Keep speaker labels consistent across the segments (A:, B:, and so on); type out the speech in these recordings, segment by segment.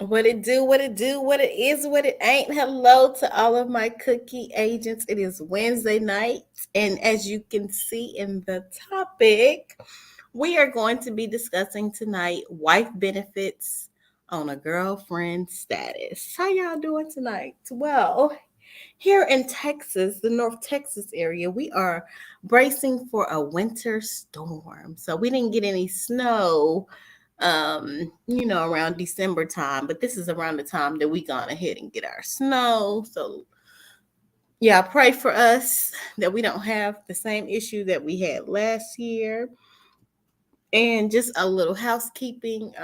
A: What it do, what it do, what it is, what it ain't. Hello to all of my cookie agents. It is Wednesday night, and as you can see in the topic, we are going to be discussing tonight wife benefits on a girlfriend status. How y'all doing tonight? Well, here in Texas, the North Texas area, we are bracing for a winter storm. So we didn't get any snow around December time, but this is around the time that we gone ahead and get our snow. So yeah, pray for us that we don't have the same issue that we had last year. And just a little housekeeping,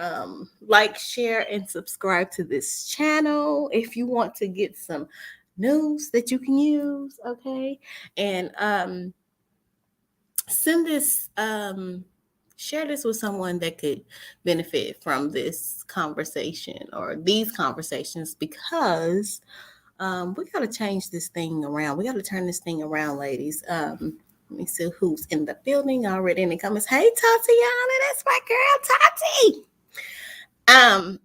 A: like, share, and subscribe to this channel if you want to get some news that you can use, okay? And send this share this with someone that could benefit from this conversation or these conversations, because we got to change this thing around. We got to turn this thing around, ladies. Let me see who's in the building already in the comments. Hey, Tatiana, that's my girl, Tati.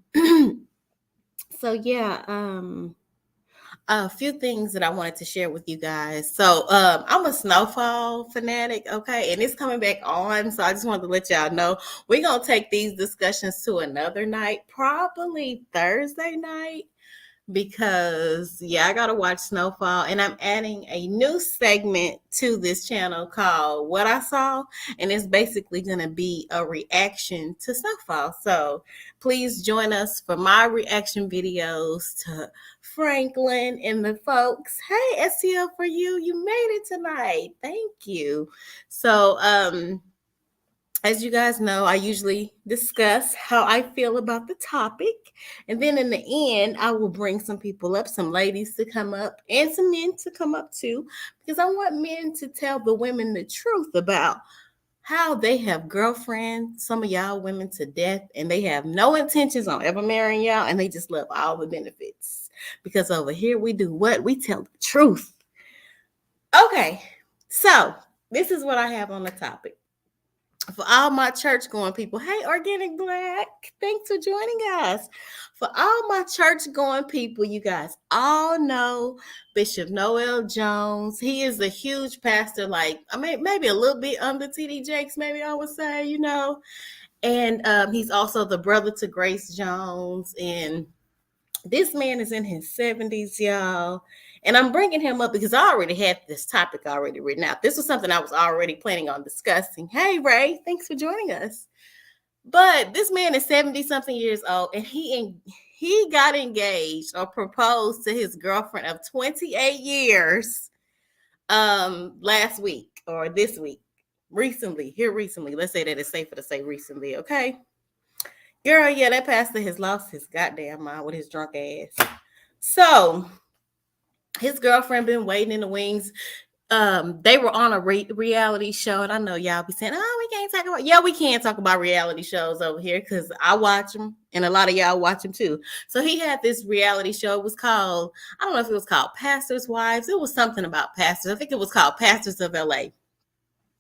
A: So yeah, a few things that I wanted to share with you guys. So I'm a snowfall fanatic, okay, and it's coming back on. So I just wanted to let y'all know we're gonna take these discussions to another night, probably Thursday night, because yeah, I gotta watch Snowfall, and I'm adding a new segment to this channel called What I Saw, and it's basically gonna be a reaction to Snowfall. So please join us for my reaction videos to Franklin and the folks. Hey, STL for you, you made it tonight. Thank you. So as you guys know, I usually discuss how I feel about the topic. And then in the end, I will bring some people up, some ladies to come up, and some men to come up too, because I want men to tell the women the truth about how they have girlfriends, some of y'all women, to death, and they have no intentions on ever marrying y'all, and they just love all the benefits. Because over here, we do what? We tell the truth. Okay, so this is what I have on the topic. For all my church going people, hey, Organic Black, thanks for joining us. For all my church going people, you guys all know Bishop Noel Jones. He is a huge pastor, like, I mean, maybe a little bit under TD Jakes, maybe I would say, And he's also the brother to Grace Jones. And this man is in his 70s, y'all. And I'm bringing him up because I already had this topic already written out. This was something I was already planning on discussing. Hey, Ray, thanks for joining us. But this man is 70 something years old, and he got engaged or proposed to his girlfriend of 28 years last week or this week. Recently. Let's say that it's safer to say recently, okay? Girl, yeah, that pastor has lost his goddamn mind with his drunk ass. So his girlfriend been waiting in the wings. They were on a reality show, and I know y'all be saying, "Oh, we can't talk about." Yeah, we can talk about reality shows over here because I watch them, and a lot of y'all watch them too. So he had this reality show. It was called, I don't know if it was called Pastors' Wives. It was something about pastors. I think it was called Pastors of LA.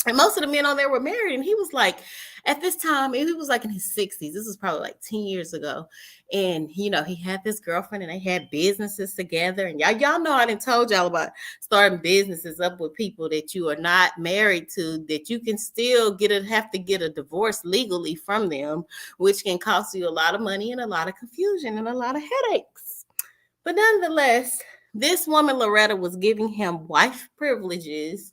A: And most of the men on there were married, and he was like, at this time, he was like in his 60s. This was probably like 10 years ago. And he had this girlfriend, and they had businesses together. And y'all know I done told y'all about starting businesses up with people that you are not married to, that you can still have to get a divorce legally from them, which can cost you a lot of money and a lot of confusion and a lot of headaches. But nonetheless, this woman, Loretta, was giving him wife privileges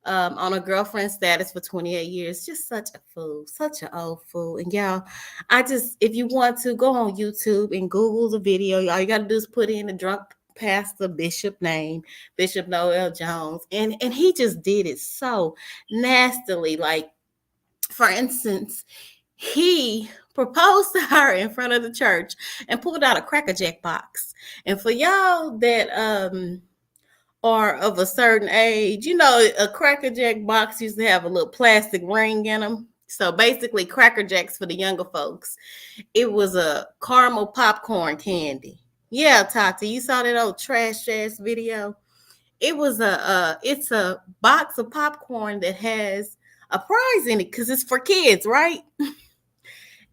A: on a girlfriend status for 28 years. Just such a fool, such an old fool. And y'all, if you want to, go on YouTube and Google the video. All you got to do is put in the drunk pastor bishop name, Bishop Noel Jones. And he just did it so nastily. Like, for instance, he proposed to her in front of the church and pulled out a Cracker Jack box. And for y'all that are of a certain age, a Cracker Jack box used to have a little plastic ring in them. So basically, Cracker Jacks for the younger folks, it was a caramel popcorn candy. Yeah, Tati, you saw that old trash ass video? It was it's a box of popcorn that has a prize in it because it's for kids, right?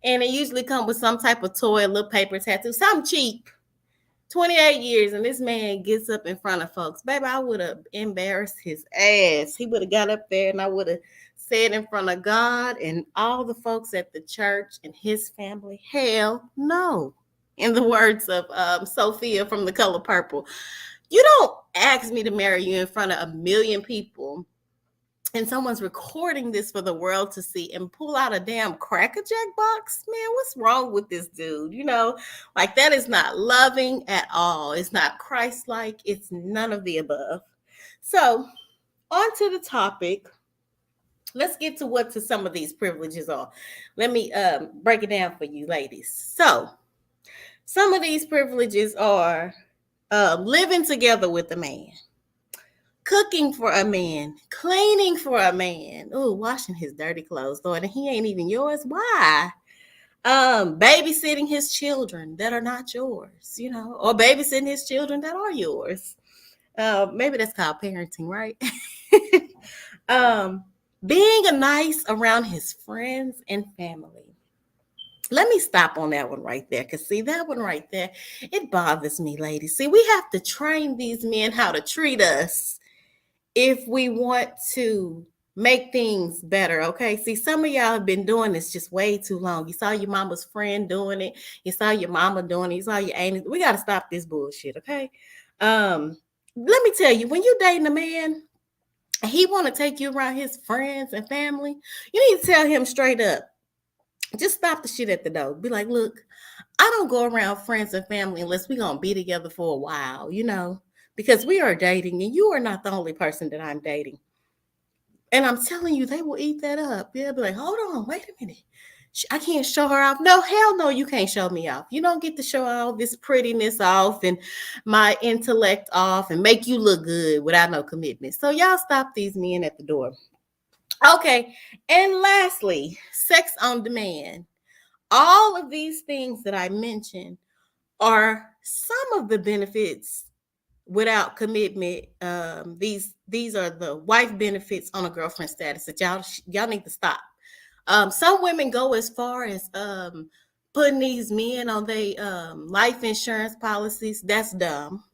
A: And it usually comes with some type of toy, a little paper tattoo, something cheap. 28 years, and this man gets up in front of folks. Baby, I would have embarrassed his ass. He would have got up there and I would have said in front of God and all the folks at the church and his family, hell no. In the words of Sophia from The Color Purple, you don't ask me to marry you in front of a million people and someone's recording this for the world to see and pull out a damn Cracker Jack box. Man, what's wrong with this dude? Like that is not loving at all. It's not Christ-like. It's none of the above. So on to the topic. Let's get to what some of these privileges are. Let me break it down for you ladies. So some of these privileges are living together with a man, cooking for a man, cleaning for a man, washing his dirty clothes, Lord, and he ain't even yours. Why? Babysitting his children that are not yours, or babysitting his children that are yours. Maybe that's called parenting, right? Being a nice around his friends and family. Let me stop on that one right there, because see, that one right there, it bothers me, ladies. See, we have to train these men how to treat us if we want to make things better, okay? See, some of y'all have been doing this just way too long. You saw your mama's friend doing it. You saw your mama doing it. You saw your auntie. We got to stop this bullshit, okay? Let me tell you, when you're dating a man, he want to take you around his friends and family, you need to tell him straight up, just stop the shit at the door. Be like, look, I don't go around friends and family unless we're going to be together for a while, because we are dating and you are not the only person that I'm dating. And I'm telling you, they will eat that up. They'll be like, hold on, wait a minute. I can't show her off. No, hell no, you can't show me off. You don't get to show all this prettiness off and my intellect off and make you look good without no commitment. So y'all stop these men at the door. Okay. And lastly, sex on demand. All of these things that I mentioned are some of the benefits without commitment. These are the wife benefits on a girlfriend status that y'all need to stop. Some women go as far as putting these men on their life insurance policies. That's dumb.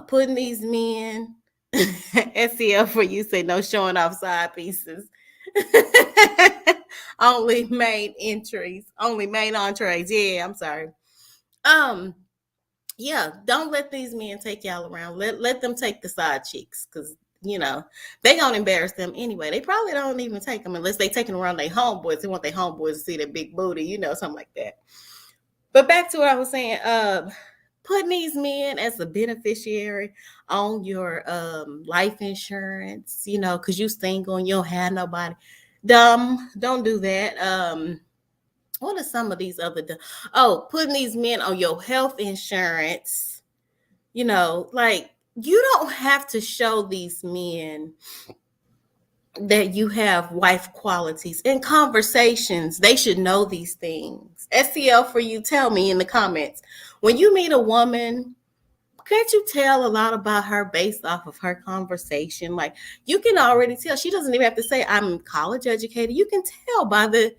A: Putting these men SEL for you say no showing off side pieces. Only main entrees. Yeah, I'm sorry. Yeah, don't let these men take y'all around. Let them take the side chicks, because they gonna embarrass them anyway. They probably don't even take them unless they taking around their homeboys. They want their homeboys to see their big booty, something like that. But back to what I was saying, putting these men as a beneficiary on your life insurance, because you single and you don't have nobody. Dumb. Don't do that. What are some of these other? Putting these men on your health insurance. Like, you don't have to show these men that you have wife qualities. In conversations, they should know these things. SEL for you, tell me in the comments. When you meet a woman, can't you tell a lot about her based off of her conversation? Like, you can already tell. She doesn't even have to say, I'm college educated. You can tell by the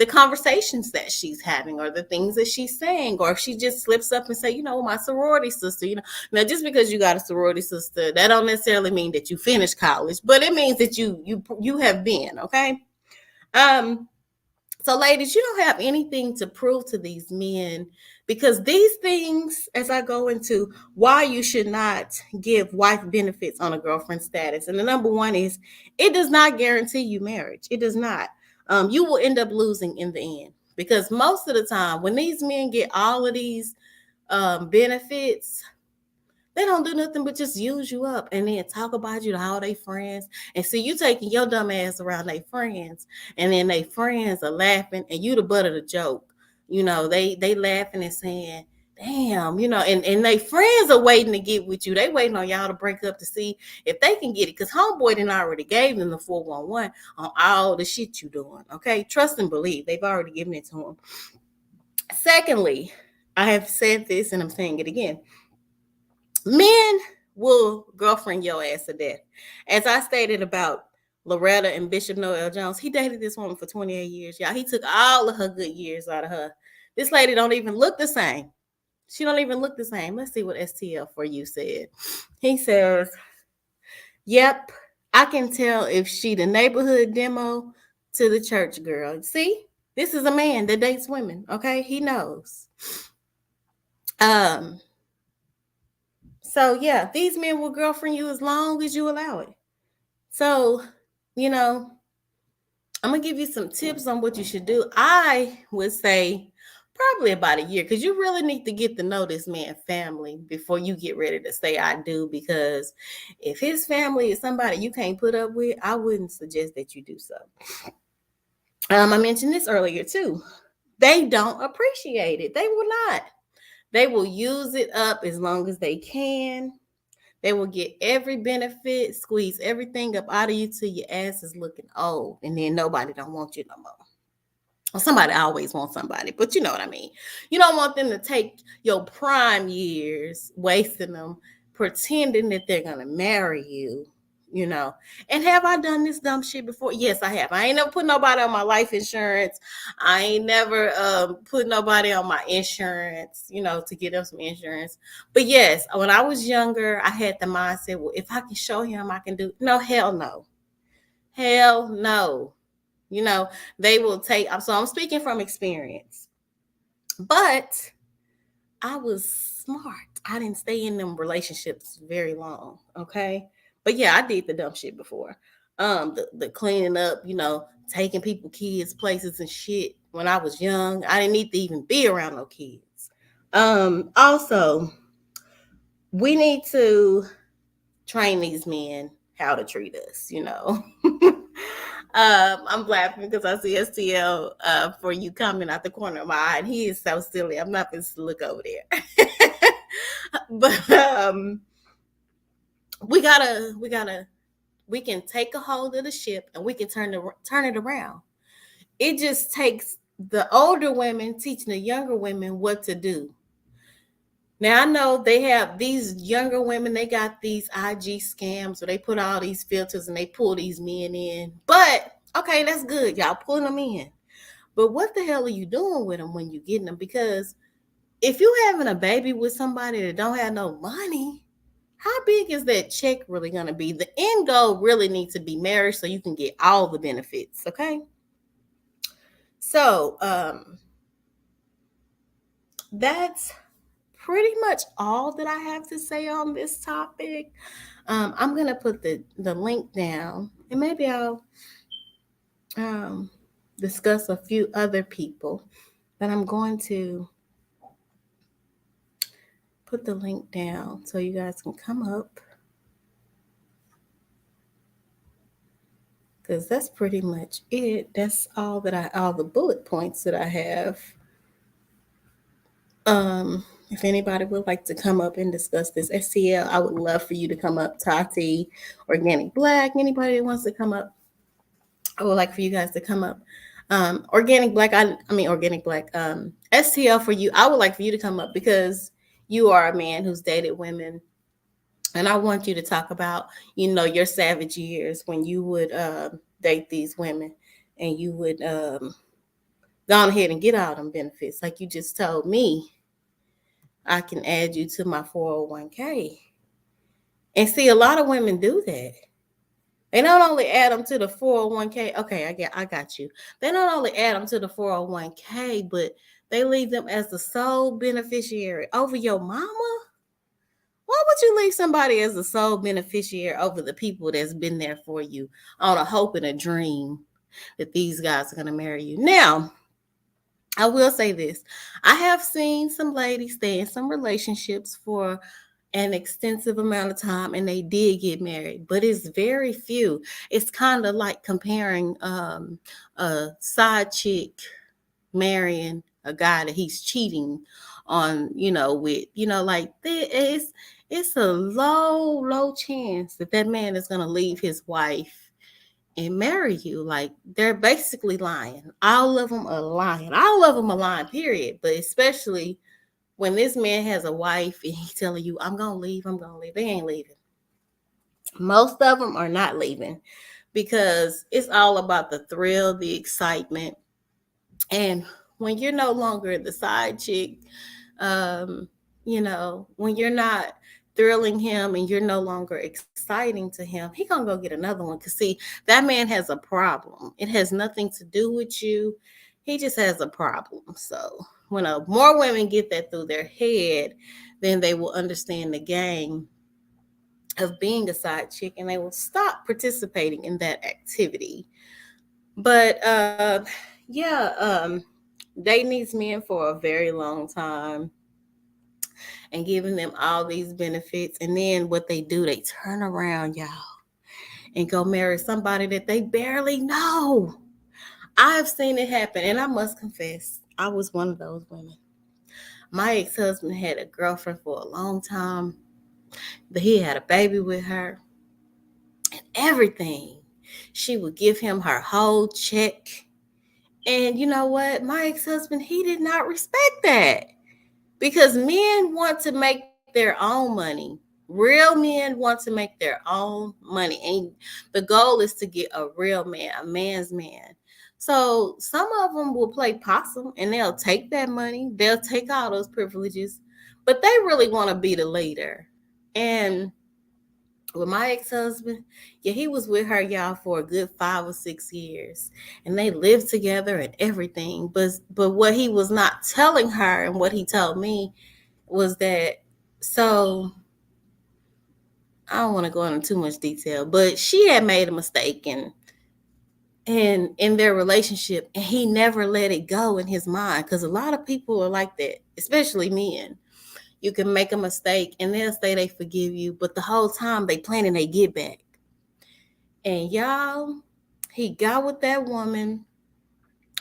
A: conversations that she's having or the things that she's saying, or if she just slips up and say, my sorority sister, now just because you got a sorority sister, that don't necessarily mean that you finished college, but it means that you have been, okay? So ladies, you don't have anything to prove to these men, because these things, as I go into why you should not give wife benefits on a girlfriend status. And the number one is, it does not guarantee you marriage. It does not. You will end up losing in the end, because most of the time when these men get all of these benefits, they don't do nothing but just use you up and then talk about you to all their friends. And see, you taking your dumb ass around their friends, and then their friends are laughing and you the butt of the joke. They laughing and saying, damn, and their friends are waiting to get with you. They waiting on y'all to break up to see if they can get it, because homeboy done already gave them the 411 on all the shit you doing. Okay, trust and believe. They've already given it to them. Secondly, I have said this and I'm saying it again. Men will girlfriend your ass to death. As I stated about Loretta and Bishop Noel Jones. He dated this woman for 28 years, y'all. He took all of her good years out of her. This lady don't even look the same. She don't even look the same. Let's see what STL for you said. He says, yep, I can tell if she the neighborhood demo to the church girl. See, this is a man that dates women. Okay, he knows. So yeah, these men will girlfriend you as long as you allow it. So, you know, I'm gonna give you some tips on what you should do. I would say probably about a year, because you really need to get to know this man's family before you get ready to say I do. Because if his family is somebody you can't put up with, I wouldn't suggest that you do so. I mentioned this earlier too. They don't appreciate it. They will not. They will use it up as long as they can. They will get every benefit, squeeze everything up out of you till your ass is looking old, and then nobody don't want you no more. Well, somebody always wants somebody, but you know what I mean. You don't want them to take your prime years, wasting them, pretending that they're gonna marry you, you know. And have I done this dumb shit before? Yes, I have. I ain't never put nobody on my life insurance. I ain't never put nobody on my insurance, you know, to get them some insurance. But yes, when I was younger, I had the mindset, well, if I can show him, I can do. No, hell no. Hell no. You know, they will take, so I'm speaking from experience. But I was smart. I didn't stay in them relationships very long. Okay. But yeah, I did the dumb shit before. The cleaning up, you know, taking people kids places and shit when I was young. I didn't need to even be around no kids. Also, we need to train these men how to treat us, you know. I'm laughing because I see STL for you coming out the corner of my eye, and he is so silly. I'm not going to look over there. But we can take a hold of the ship and we can turn it around. It just takes the older women teaching the younger women what to do. Now I know they have these younger women, they got these IG scams where they put all these filters and they pull these men in. But okay, that's good. Y'all pulling them in. But what the hell are you doing with them when you getting them? Because if you having a baby with somebody that don't have no money, how big is that check really gonna be? The end goal really needs to be marriage so you can get all the benefits. Okay. So that's pretty much all that I have to say on this topic. I'm gonna put the link down, and maybe I'll discuss a few other people, but I'm going to put the link down so you guys can come up, because that's pretty much it. That's all the bullet points that I have. If anybody would like to come up and discuss this STL, I would love for you to come up. Tati, Organic Black, anybody that wants to come up, I would like for you guys to come up. Organic Black, Organic Black, STL for you, I would like for you to come up because you are a man who's dated women. And I want you to talk about, you know, your savage years when you would date these women and you would go ahead and get all them benefits. Like you just told me, I can add you to my 401k. And see, a lot of women do that. They not only add them to the 401k. Okay, I got you. They not only add them to the 401k, but they leave them as the sole beneficiary over your mama. Why would you leave somebody as the sole beneficiary over the people that's been there for you on a hope and a dream that these guys are going to marry you? Now, I will say this. I have seen some ladies stay in some relationships for an extensive amount of time and they did get married, but it's very few. It's kind of like comparing a side chick marrying a guy that he's cheating on, you know, with, you know, like it's a low chance that man is going to leave his wife and marry you. Like, they're basically lying. All of them are lying. All of them are lying, period. But especially when this man has a wife and he's telling you, I'm going to leave. They ain't leaving. Most of them are not leaving because it's all about the thrill, the excitement. And when you're no longer the side chick, um, when you're not thrilling him and you're no longer exciting to him, he gonna go get another one. Cause see, that man has a problem. It has nothing to do with you. He just has a problem. So when more women get that through their head, then they will understand the game of being a side chick and they will stop participating in that activity. But yeah, dating these men for a very long time and giving them all these benefits. And then what they do, they turn around, y'all, and go marry somebody that they barely know. I've seen it happen. And I must confess, I was one of those women. My ex-husband had a girlfriend for a long time, but he had a baby with her and everything. She would give him her whole check. And you know what? My ex-husband, he did not respect that. Because men want to make their own money. Real men want to make their own money. And the goal is to get a real man, a man's man. So some of them will play possum and they'll take that money. They'll take all those privileges. But they really want to be the leader. And with my ex-husband, yeah, he was with her, y'all, for a good 5 or 6 years. And they lived together and everything. But what he was not telling her and what he told me was that, so I don't want to go into too much detail, but she had made a mistake in their relationship, and he never let it go in his mind. Because a lot of people are like that, especially men. You can make a mistake and they'll say they forgive you, but the whole time they planning they get back. And y'all, he got with that woman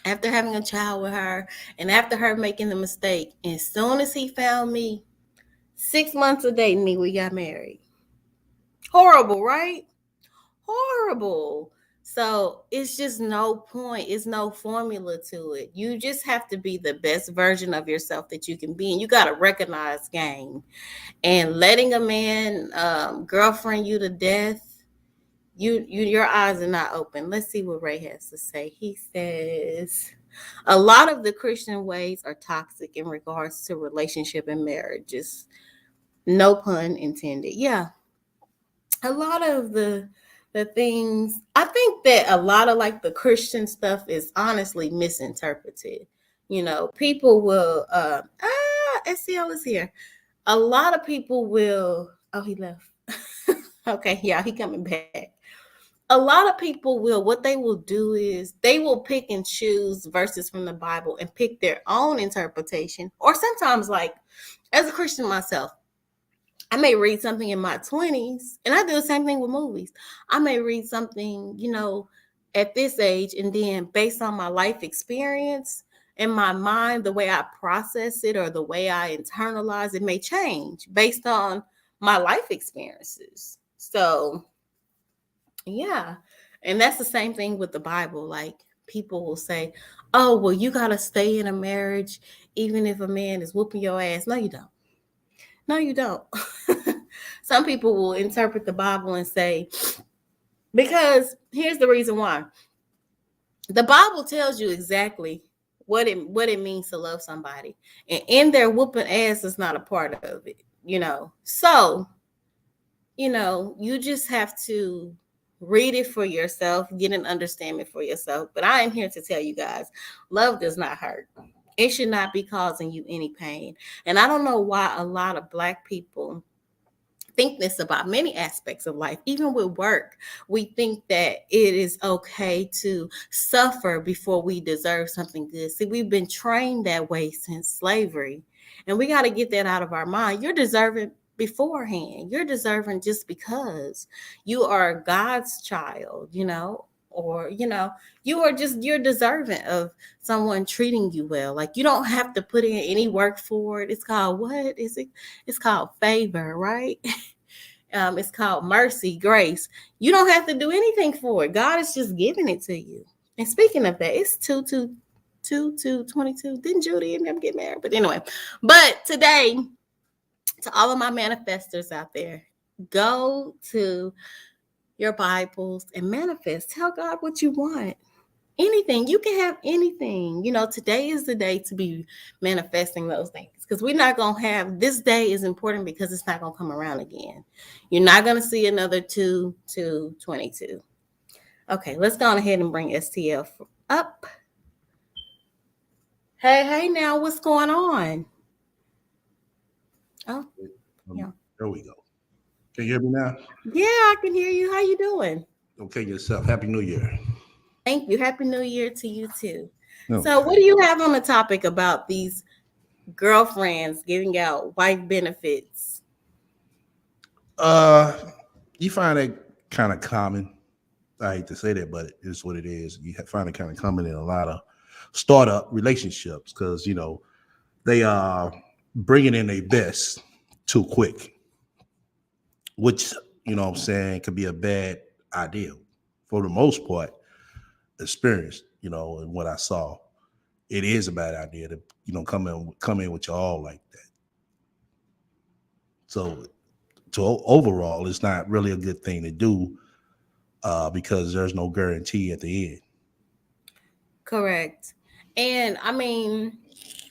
A: after having a child with her and after her making the mistake. And as soon as he found me, 6 months of dating me, we got married. Horrible, right? Horrible. So it's just no point. It's no formula to it. You just have to be the best version of yourself that you can be. And you got to recognize game. And letting a man girlfriend you to death, your eyes are not open. Let's see what Ray has to say. He says, a lot of the Christian ways are toxic in regards to relationship and marriages. No pun intended. Yeah, a lot of the things, I think that a lot of like the Christian stuff is honestly misinterpreted. People will SCL is here. A lot of people will, oh, he left. Okay, yeah, he coming back. A lot of people will, what they will do is they will pick and choose verses from the Bible and pick their own interpretation. Or sometimes, like, as a Christian myself, I may read something in my 20s, and I do the same thing with movies. I may read something, at this age, and then based on my life experience in my mind, the way I process it or the way I internalize it may change based on my life experiences. So, yeah. And that's the same thing with the Bible. Like, people will say, oh, well, you got to stay in a marriage even if a man is whooping your ass. No, you don't. No, you don't. Some people will interpret the Bible and say, because here's the reason why. The Bible tells you exactly what it means to love somebody. And in their whooping ass is not a part of it. So, you just have to read it for yourself, get an understanding for yourself. But I am here to tell you guys, love does not hurt. It should not be causing you any pain. And I don't know why a lot of Black people think this about many aspects of life. Even with work, we think that it is okay to suffer before we deserve something good. See, we've been trained that way since slavery, and we got to get that out of our mind. You're deserving beforehand. You're deserving just because you are God's child, or you're deserving of someone treating you well. Like, you don't have to put in any work for it. It's called, what is it? It's called favor, right? It's called mercy, grace. You don't have to do anything for it. God is just giving it to you. And speaking of that, it's 2/22. Didn't Judy and them get married? But anyway, but today, to all of my manifestors out there, go to your Bibles, and manifest. Tell God what you want. Anything. You can have anything. Today is the day to be manifesting those things, because we're not going to have, this day is important because it's not going to come around again. You're not going to see another 2/22. Okay, let's go ahead and bring STL up. Hey, now, what's going on? Oh, yeah.
B: There we go. Can you hear me now?
A: Yeah, I can hear you. How you doing?
B: Okay, yourself. Happy New Year.
A: Thank you. Happy New Year to you too.
B: Okay.
A: So, what do you have on the topic about these girlfriends giving out wife benefits?
B: Uh, you find that kind of common. I hate to say that, but it's what it is. You find it kind of common in a lot of startup relationships because they are bringing in their best too quick, which what I'm saying could be a bad idea. For the most part, experienced, and what I saw, it is a bad idea to come in with your all like that. So overall, it's not really a good thing to do because there's no guarantee at the end.
A: Correct. And I mean,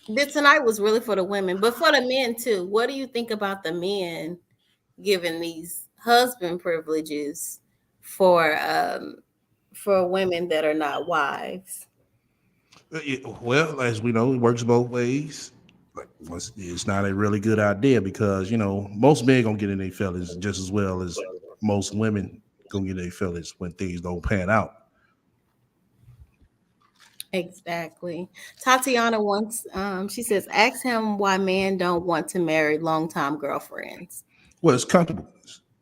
A: this tonight was really for the women, but for the men too. What do you think about the men giving these husband privileges for women that are not wives?
B: Well, as we know, it works both ways. Like, it's not a really good idea because most men gonna get in their feelings just as well as most women gonna get in their feelings when things don't pan out.
A: Exactly. Tatiana wants, she says, ask him why men don't want to marry longtime girlfriends.
B: Well, it's comfortable.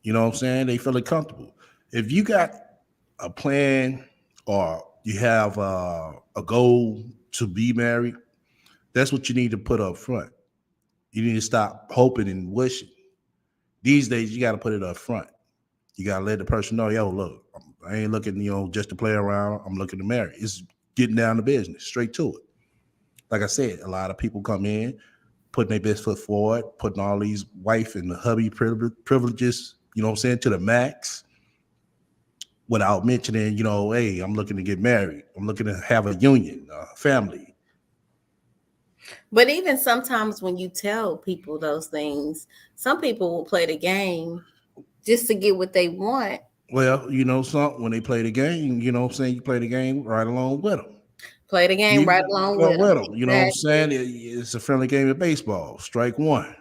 B: You know what I'm saying? They feel it comfortable. If you got a plan or you have a goal to be married, that's what you need to put up front. You need to stop hoping and wishing. These days, you got to put it up front. You got to let the person know, yo, look, I ain't looking, just to play around. I'm looking to marry. It's getting down to business, straight to it. Like I said, a lot of people come in, putting their best foot forward, putting all these wife and hubby privileges, to the max, without mentioning, hey, I'm looking to get married. I'm looking to have a union, family.
A: But even sometimes when you tell people those things, some people will play the game just to get what they want.
B: Well, something, when they play the game, you play the game right along with them.
A: Play the game right along with them.
B: You know what I'm saying? It's a friendly game of baseball. Strike one.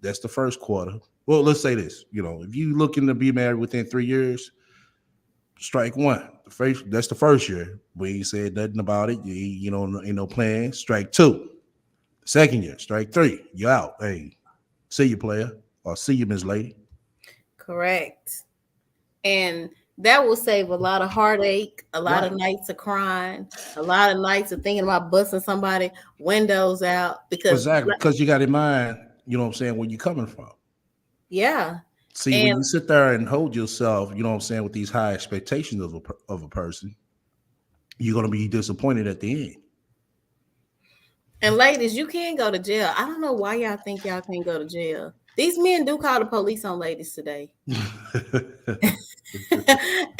B: That's the first quarter. Well, let's say this. If you looking to be married within 3 years, strike one. That's the first year. We ain't said nothing about it. Ain't no plan. Strike two. Second year, strike three. You out. Hey, see you, player, or see you, Miss Lady.
A: Correct. And that will save a lot of heartache, a lot of nights of crying, a lot of nights of thinking about busting somebody windows out. Because
B: you got in mind, you know what I'm saying, where you coming from.
A: Yeah.
B: See, when you sit there and hold yourself, you know what I'm saying, with these high expectations of a person, you're going to be disappointed at the end.
A: And ladies, you can't go to jail. I don't know why y'all think y'all can't go to jail. These men do call the police on ladies today.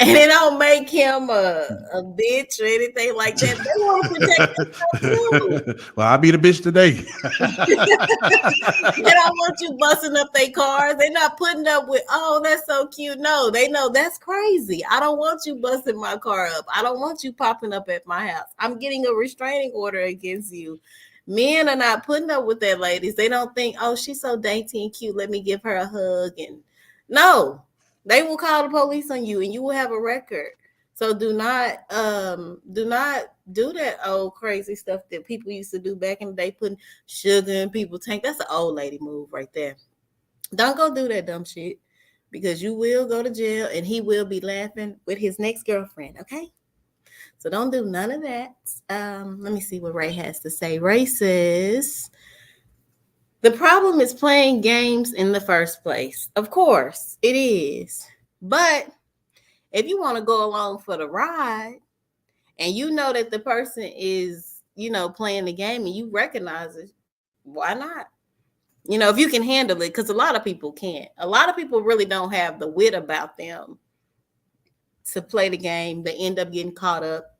A: And it don't make him a bitch or anything like that. They want to protect themselves too.
B: Well, I'll be the bitch today.
A: They don't want you busting up their cars. They're not putting up with, oh, that's so cute. No, they know that's crazy. I don't want you busting my car up. I don't want you popping up at my house. I'm getting a restraining order against you. Men are not putting up with that, ladies. They don't think, oh, she's so dainty and cute. Let me give her a hug. And no, they will call the police on you and you will have a record. So do not do that old crazy stuff that people used to do back in the day, putting sugar in people's tank. That's an old lady move right there. Don't go do that dumb shit, because you will go to jail and he will be laughing with his next girlfriend. Okay. So don't do none of that. Let me see what Ray has to say. Ray says, the problem is playing games in the first place. Of course, it is. But if you want to go along for the ride and you know that the person is, playing the game and you recognize it, why not? If you can handle it, because a lot of people can't. A lot of people really don't have the wit about them to play the game, they end up getting caught up.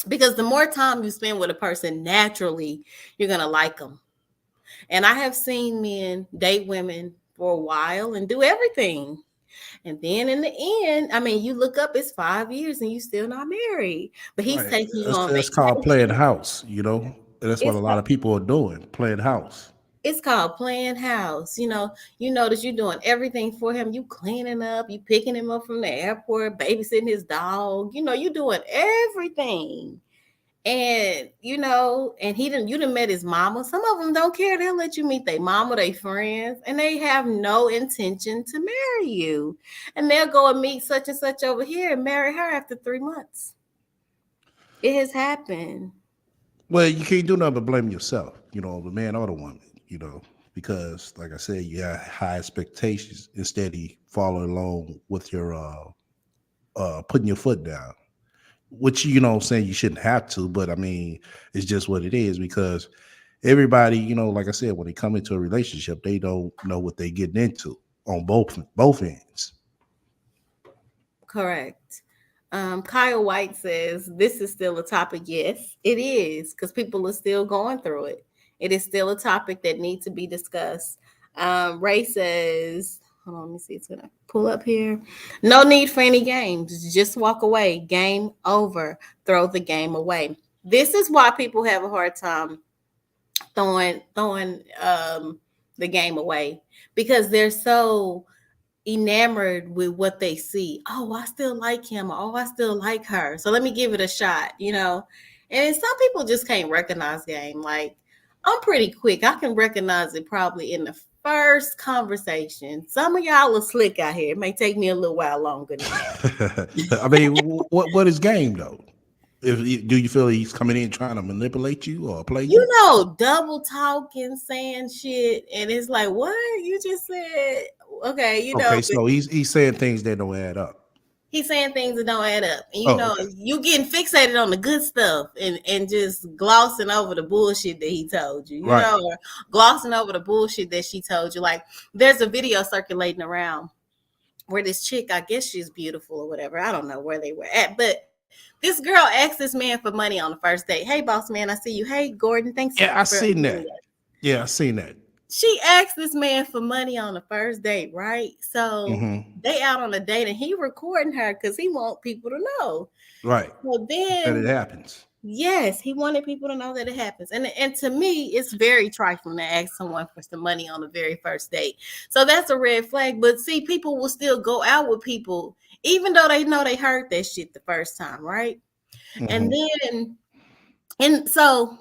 A: Because the more time you spend with a person, naturally, you're going to like them. And I have seen men date women for a while and do everything. And then in the end, I mean, you look up, it's 5 years and you still not married. But he's
B: Right.
A: taking you on
B: That's called playing
A: vacation.
B: house, you know. And that's what a
A: It's
B: lot of people are doing, playing house.
A: it's called playing house. You know that you're doing everything for him. You cleaning up, you picking him up from the airport, babysitting his dog. You doing everything. And and you done met his mama. Some of them don't care. They'll let you meet their mama, their friends, and they have no intention to marry you. And they'll go and meet such and such over here and marry her after 3 months. It has happened.
B: Well, you can't do nothing but blame yourself, the man or the woman, because like I said, you have high expectations instead of following along with your putting your foot down. Which saying you shouldn't have to, but I mean, it's just what it is because everybody, like I said, when they come into a relationship, they don't know what they're getting into on both ends.
A: Correct. Kyle White says this is still a topic. Yes, it is, because people are still going through it. It is still a topic that needs to be discussed. Ray says, hold on, let me see. It's gonna pull up here. No need for any games. Just walk away. Game over. Throw the game away. This is why people have a hard time throwing the game away, because they're so enamored with what they see. Oh, I still like him. Oh, I still like her. So let me give it a shot. And some people just can't recognize game. Like, I'm pretty quick. I can recognize it probably in the first conversation. Some of y'all are slick out here. It may take me a little while longer than that.
B: I mean, what is game though? Do you feel he's coming in trying to manipulate you or play you?
A: Double talking, saying shit, and it's like, what you just said? Okay,
B: Okay, so he's saying things that don't add up.
A: He's saying things that don't add up. And okay. You getting fixated on the good stuff and just glossing over the bullshit that he told you,
B: right.
A: Or glossing over the bullshit that she told you. Like, there's a video circulating around where this chick, I guess she's beautiful or whatever. I don't know where they were at, but this girl asked this man for money on the first date. Hey, boss man, I see you. Hey, Gordon, thanks.
B: Yeah, I seen that. Yeah, I seen that.
A: She asked this man for money on the first date, right? So they out on a date and he recording her because he want people to know.
B: Right.
A: Well, then
B: that it happens.
A: Yes, he wanted people to know that it happens. And to me, it's very trifling to ask someone for some money on the very first date. So that's a red flag. But see, people will still go out with people, even though they know they heard that shit the first time, right? And so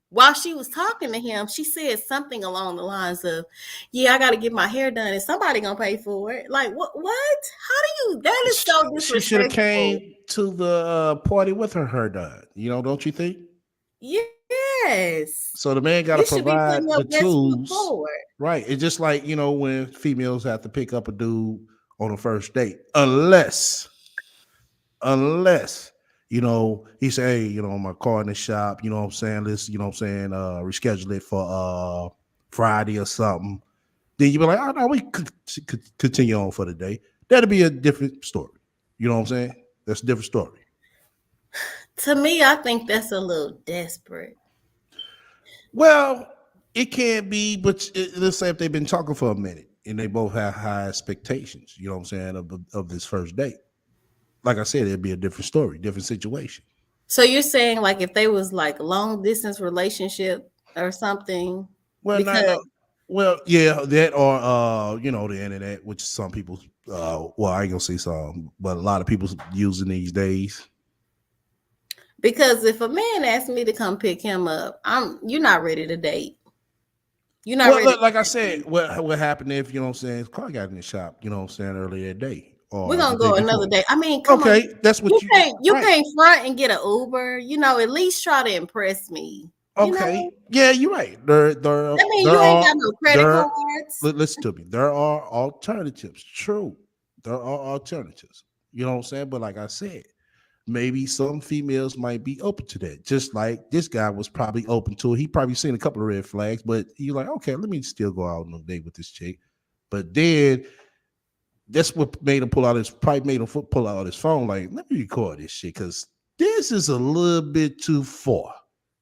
A: while she was talking to him, she said something along the lines of, yeah, I got to get my hair done and somebody going to pay for it. Like, what? How do you, that is so disrespectful.
B: She should have came to the party with her hair done, don't you think?
A: Yes.
B: So the man got to provide the tools. Right. It's just like, when females have to pick up a dude on a first date, unless he say, hey, my car in the shop, you know what I'm saying? Let's, reschedule it for Friday or something. Then you be like, oh no, we could continue on for the day. That'll be a different story. You know what I'm saying? That's a different story.
A: To me, I think that's a little desperate.
B: Well, it can be, but let's say if they've been talking for a minute and they both have high expectations, you know what I'm saying, of this first date. Like I said, it'd be a different story, different situation.
A: So you're saying like if they was like a long distance relationship or something?
B: Well, yeah, that or the internet, which some people, I ain't gonna say some, but a lot of people using these days.
A: Because if a man asked me to come pick him up, you're not ready to date. You're not ready.
B: Like I said, what happened if his car got in the shop? You know what I'm saying, earlier that day.
A: We're gonna go another day. I mean, come on.
B: That's what
A: you can't front and get an Uber. At least try to impress me.
B: Okay. Yeah, you're right. You ain't
A: got no credit cards.
B: Listen to me. There are alternatives. True. There are alternatives. You know what I'm saying? But like I said, maybe some females might be open to that. Just like this guy was probably open to it. He probably seen a couple of red flags, but he's like, okay, let me still go out on a date with this chick. But then That's what made him pull out his probably made him pull out his phone. Like, let me record this shit because this is a little bit too far.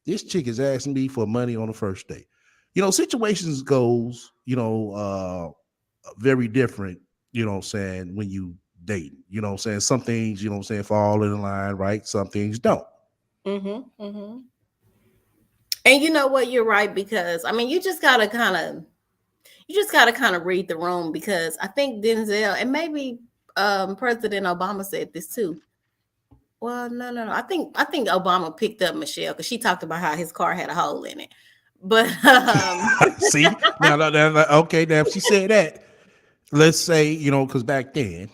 B: This chick is asking me for money on the first date. You know, situations goes, very different, you know what I'm saying, when you date. You know what I'm saying? Some things, you know what I'm saying, fall in line, right? Some things don't.
A: Mm-hmm. Mm-hmm. And you know what? You're right, because I mean, you just gotta kind of read the room, because I think Denzel and maybe President Obama said this too. Well, no. I think Obama picked up Michelle because she talked about how his car had a hole in it. But
B: See, okay, now if she said that, let's say, you know, because back then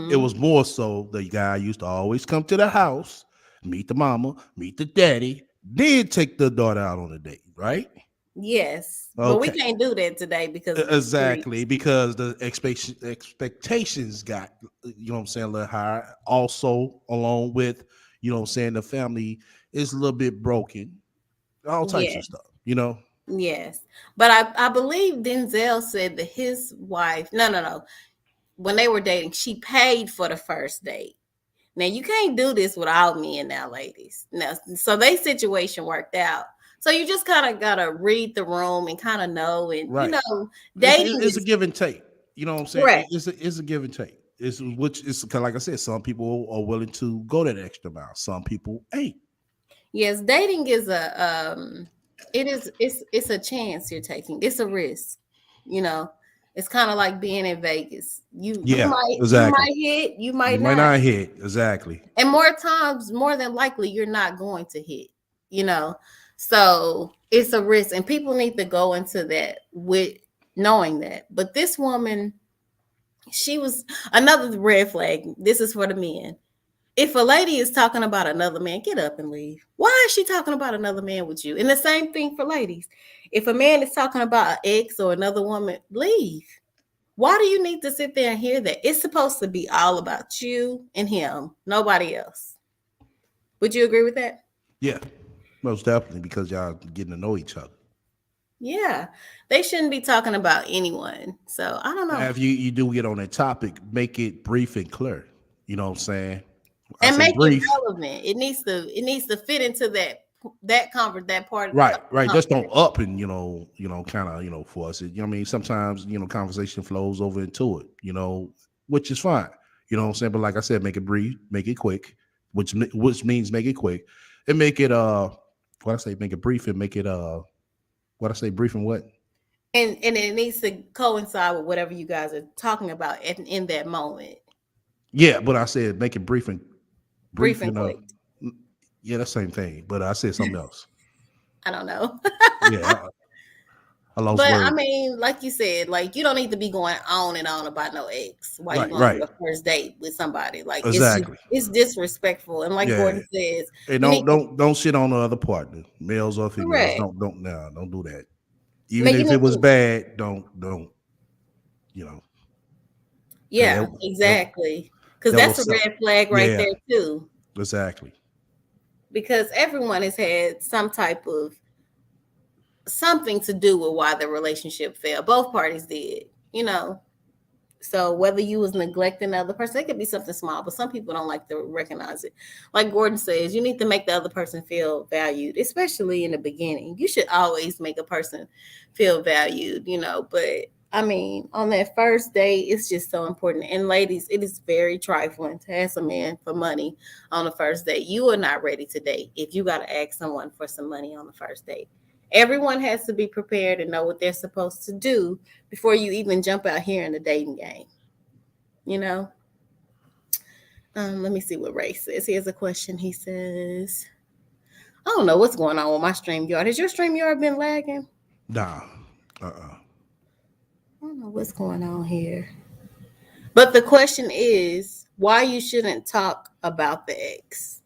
B: it
A: mhm,
B: was more so the guy used to always come to the house, meet the mama, meet the daddy, then take the daughter out on a date, right?
A: yes, but we
B: Okay.
A: can't do that today because of the
B: Exactly,
A: streets.
B: because the expectations got, you know what I'm saying, a little higher. Also, along with, you know what I'm saying, the family is a little bit broken, all types
A: Yeah,
B: of stuff, you know.
A: yes. But I believe Denzel said that his wife, no. When they were dating, she paid for the first date. Now you can't do this without men now, ladies. Now, so they situation worked out. So you just kind of gotta read the room and kind of know, and
B: Right.
A: dating
B: It's a
A: is
B: give and take. You know what I'm saying?
A: correct.
B: It's a give and take. It's which is kind of like I said, some people are willing to go that extra mile. Some people ain't.
A: Yes, dating is it's a chance you're taking. It's a risk. You know, it's kind of like being in Vegas.
B: Yeah,
A: You
B: exactly.
A: might hit, you
B: You
A: might
B: might
A: not.
B: not hit exactly.
A: And more times, more than likely, you're not going to hit, you know. So it's a risk, and people need to go into that with knowing that. But this woman, she was another red flag. This is for the men. If a lady is talking about another man, get up and leave. Why is she talking about another man with you? And the same thing for ladies. If a man is talking about an ex or another woman, leave. Why do you need to sit there and hear that? It's supposed to be all about you and him, nobody else. Would you agree with that?
B: Yeah, most definitely because y'all getting to know each other.
A: Yeah. They shouldn't be talking about anyone. So I don't
B: Now,
A: know.
B: if you do get on that topic, make it brief and clear. You know what I'm saying? I
A: And
B: say
A: make it
B: brief.
A: relevant. It needs to fit into that part of the
B: Right. Just don't
A: conversation.
B: up and kind of force it. You know what I mean? Sometimes conversation flows over into it. Which is fine. You know what I'm saying? But like I said, make it brief, make it quick, which means make it quick, and make it what I say, make it brief and make it what I say, brief and what?
A: And it needs to coincide with whatever you guys are talking about in that moment.
B: Yeah, but I said make it brief and
A: Brief
B: brief
A: and
B: and
A: quick.
B: yeah, that's the same thing. But I said something else.
A: I don't know.
B: Yeah, I lost
A: But I
B: word.
A: mean, like you said, like you don't need to be going on and on about no ex while you
B: Right,
A: going on
B: right,
A: your first date with somebody. Like
B: exactly.
A: it's disrespectful. And like
B: Yeah,
A: Gordon says,
B: and
A: you need to
B: don't shit on the other partner, males or females.
A: correct.
B: Don't no, don't do that.
A: I
B: Even
A: mean, you
B: if it
A: need
B: was
A: to
B: bad, don't you know? Cause
A: yeah, exactly. Because
B: that
A: that's
B: was
A: a
B: something.
A: red flag right
B: Yeah,
A: there too.
B: exactly.
A: Because everyone has had some type of something to do with why the relationship failed. Both parties did, you know. So whether you was neglecting the other person, it could be something small, but some people don't like to recognize it. Like Gordon says, you need to make the other person feel valued, especially in the beginning. You should always make a person feel valued, you know. But I mean, on that first date, it's just so important. And ladies, it is very trifling to ask a man for money on the first date. You are not ready to date if you got to ask someone for some money on the first date. Everyone has to be prepared and know what they're supposed to do before you even jump out here in the dating game. You know, let me see what Ray says. He has a question. He says, I don't know what's going on with my StreamYard. Has your StreamYard been lagging?
B: Nah. Uh.
A: I don't know what's going on here. But the question is why you shouldn't talk about the ex.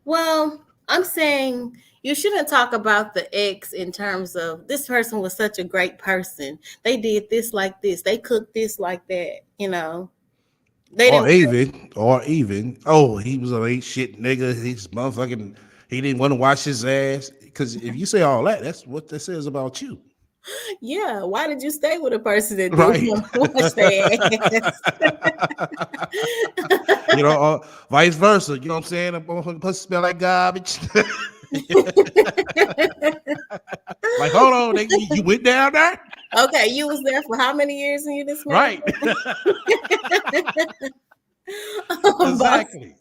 A: Well, I'm saying you shouldn't talk about the ex in terms of this person was such a great person. They did this like this. They cooked this like that. You know, they
B: Or
A: didn't.
B: even, oh, he was a ain't shit nigga. He's motherfucking. He didn't want to wash his ass. Because if you say all that, that's what that says about you.
A: Yeah, why did you stay with a person that didn't
B: Right.
A: want to wash their
B: You know, vice versa. You know what I'm saying? A motherfucking pussy smell like garbage. Like, hold on, nigga, you went down there?
A: Okay, you was there for how many years and you just married?
B: Right.
A: boss,
B: Exactly.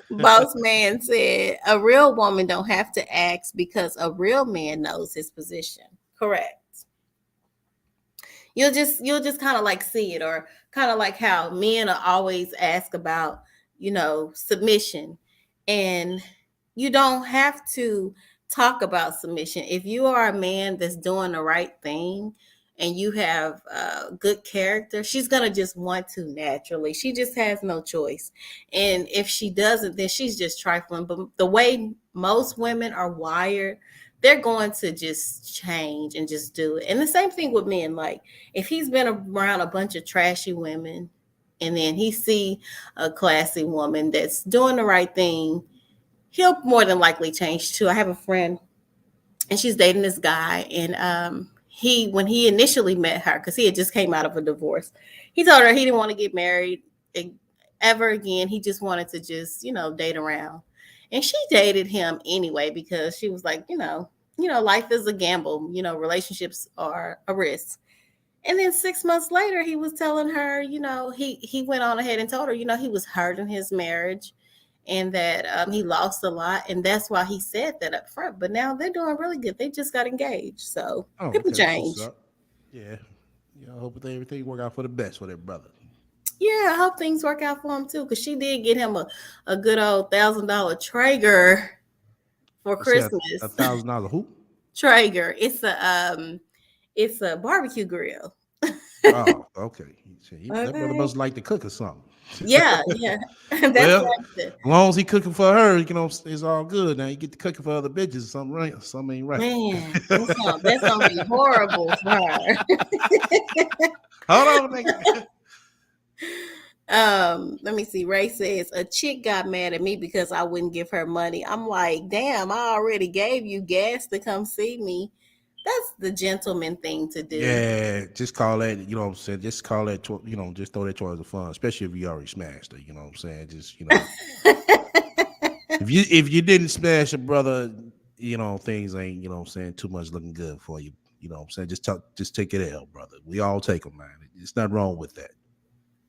A: boss man said a real woman don't have to ask because a real man knows his position. Correct. You'll just kind of like see it, or kind of like how men are always ask about, submission. And you don't have to talk about submission if you are a man that's doing the right thing and you have good character. She's gonna just want to naturally. She just has no choice. And if she doesn't, then she's just trifling. But the way most women are wired, they're going to just change and just do it. And the same thing with men. Like, if he's been around a bunch of trashy women and then he see a classy woman that's doing the right thing, he'll more than likely change too. I have a friend and she's dating this guy, and when he initially met her, because he had just came out of a divorce, he told her he didn't want to get married ever again. He just wanted to just date around, and she dated him anyway because she was like, life is a gamble, relationships are a risk. And then 6 months later, he was telling her, he went on ahead and told her, he was hurt in his marriage and that he lost a lot. And that's why he said that up front. But now they're doing really good. They just got engaged. So
B: Oh,
A: people
B: okay. That's what's
A: change.
B: up. Yeah. I hope that everything work out for the best for their brother.
A: Yeah, I hope things work out for him too. Because she did get him a good old $1,000 Traeger for
B: I said
A: Christmas.
B: $1,000 who?
A: Traeger. It's a barbecue grill.
B: Oh, okay. That brother
A: Okay.
B: must like to cook or something.
A: Yeah, yeah. That's
B: Well,
A: what I
B: as
A: said.
B: long as he cooking for her, it's all good. Now you get to cooking for other bitches, something right, something ain't right.
A: Man, that's gonna be horrible for her.
B: Hold on, nigga.
A: Let me see. Ray says a chick got mad at me because I wouldn't give her money. I'm like, damn, I already gave you gas to come see me. That's the gentleman thing to do.
B: Yeah, just call that, you know what I'm saying? Just call that, just throw that towards the fun, especially if you already smashed her, you know what I'm saying? Just, if you didn't smash a brother, things ain't, you know what I'm saying, too much looking good for you. You know what I'm saying? Just take it L, brother. We all take them, man. There's nothing wrong with that.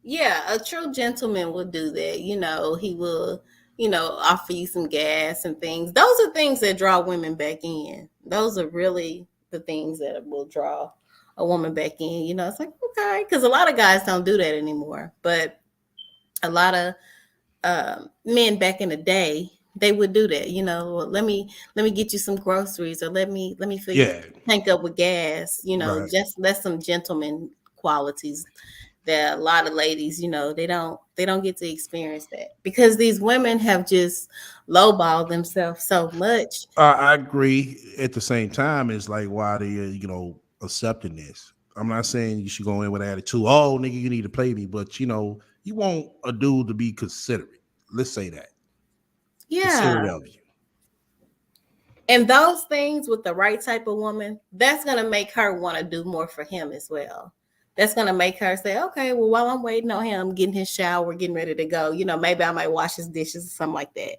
A: Yeah, a true gentleman will do that. He will, offer you some gas and things. Those are things that draw women back in. Those are really the things that will draw a woman back in. It's like, okay, because a lot of guys don't do that anymore. But a lot of men back in the day, they would do that. Well, let me get you some groceries, or let me fill your
B: Yeah,
A: tank up with gas.
B: right.
A: Just that's some gentleman qualities that a lot of ladies, they don't get to experience that because these women have just lowballed themselves so much.
B: I agree. At the same time, it's like, why are they, accepting this? I'm not saying you should go in with attitude. Oh, nigga, you need to play me, but you want a dude to be considerate. Let's say that
A: Yeah.
B: considerate of you.
A: And those things with the right type of woman, that's going to make her want to do more for him as well. That's going to make her say, okay, well, while I'm waiting on him, getting his shower, getting ready to go, maybe I might wash his dishes or something like that.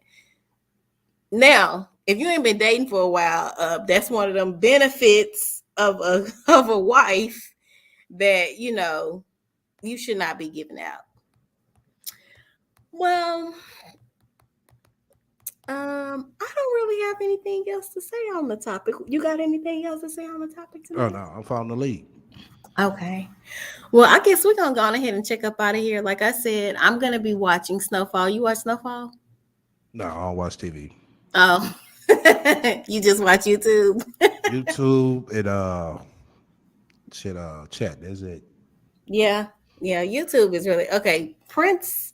A: Now, if you ain't been dating for a while, that's one of them benefits of a of a wife that you should not be giving out. Well, I don't really have anything else to say on the topic. You got anything else to say on the topic
B: Oh
A: tonight?
B: no, I'm following the lead.
A: Okay. Well, I guess we're gonna go on ahead and check up out of here. Like I said, I'm gonna be watching Snowfall. You watch Snowfall?
B: No, I don't watch TV.
A: Oh, you just watch YouTube.
B: YouTube and chat. That's it.
A: Yeah, yeah. YouTube is really okay. Prince,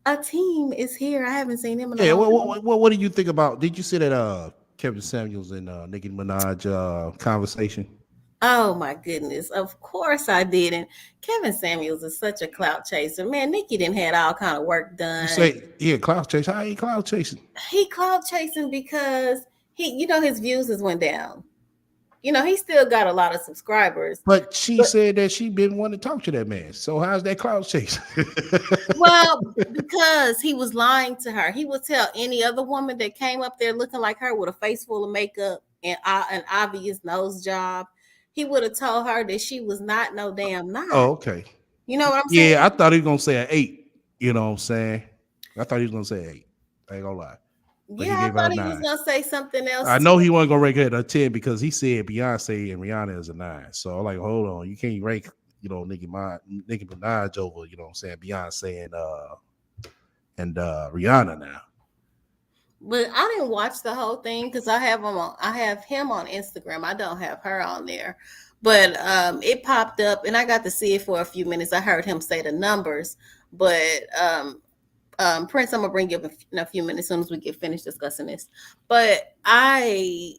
A: a team is here. I haven't seen him in a
B: Yeah.
A: long
B: What,
A: time.
B: what what what do you think about? Did you see that Kevin Samuels and Nicki Minaj conversation?
A: Oh my goodness! Of course I didn't. Kevin Samuels is such a clout chaser. Man, Nikki didn't had all kind of work
B: You
A: done.
B: say, yeah, cloud chase. How ain't cloud chasing?
A: He clout chasing because his views has went down. you know, he still got a lot of subscribers.
B: But she
A: But
B: said that she didn't want to talk to that man. So how's that clout chase?
A: well, because he was lying to her. He would tell any other woman that came up there looking like her with a face full of makeup and an obvious nose job, he would have told her that she was not no damn
B: Oh,
A: nine.
B: okay.
A: You know what I'm
B: Yeah, I
A: saying?
B: thought he was gonna say an 8. You know what I'm saying? I thought he was gonna say 8. I ain't gonna lie. But
A: Yeah,
B: he
A: I
B: gave her a
A: thought he was
B: 9.
A: gonna say something else
B: I know
A: too.
B: he wasn't gonna rank her at a 10 because he said Beyonce and Rihanna is a 9. So I'm like, hold on, you can't rank, Nicki Minaj over, you know what I'm saying, Beyonce and Rihanna now.
A: But I didn't watch the whole thing because I have him on Instagram. I don't have her on there. But it popped up and I got to see it for a few minutes. I heard him say the numbers, but Prince, I'm gonna bring you up in a few minutes as soon as we get finished discussing this. But I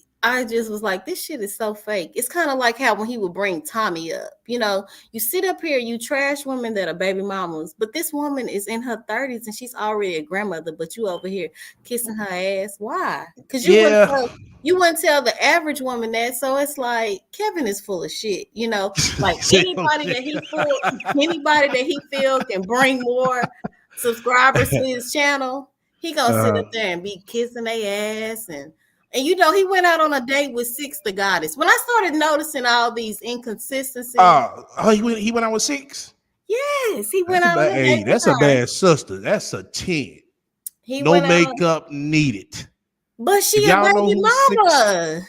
A: just was like, this shit is so fake. It's kind of like how when he would bring Tommy up, you know, you sit up here, you trash women that are baby mamas, but this woman is in her 30s and she's already a grandmother, but you over here kissing her ass. Why? Because
B: Yeah.
A: you wouldn't tell the average woman that. So it's like Kevin is full of shit, you know, like anybody that he feel can bring more subscribers to his channel, he gonna sit up there and be kissing their ass and you know he went out on a date with Six the Goddess. When I started noticing all these inconsistencies,
B: He went out with 6.
A: yes, he went
B: That's a
A: out on
B: bad.
A: a date
B: Hey,
A: with
B: that's a
A: her.
B: bad sister. That's a 10.
A: He
B: No
A: went out on,
B: makeup needed.
A: but
B: If
A: she a
B: y'all know
A: baby
B: who 6,
A: mama.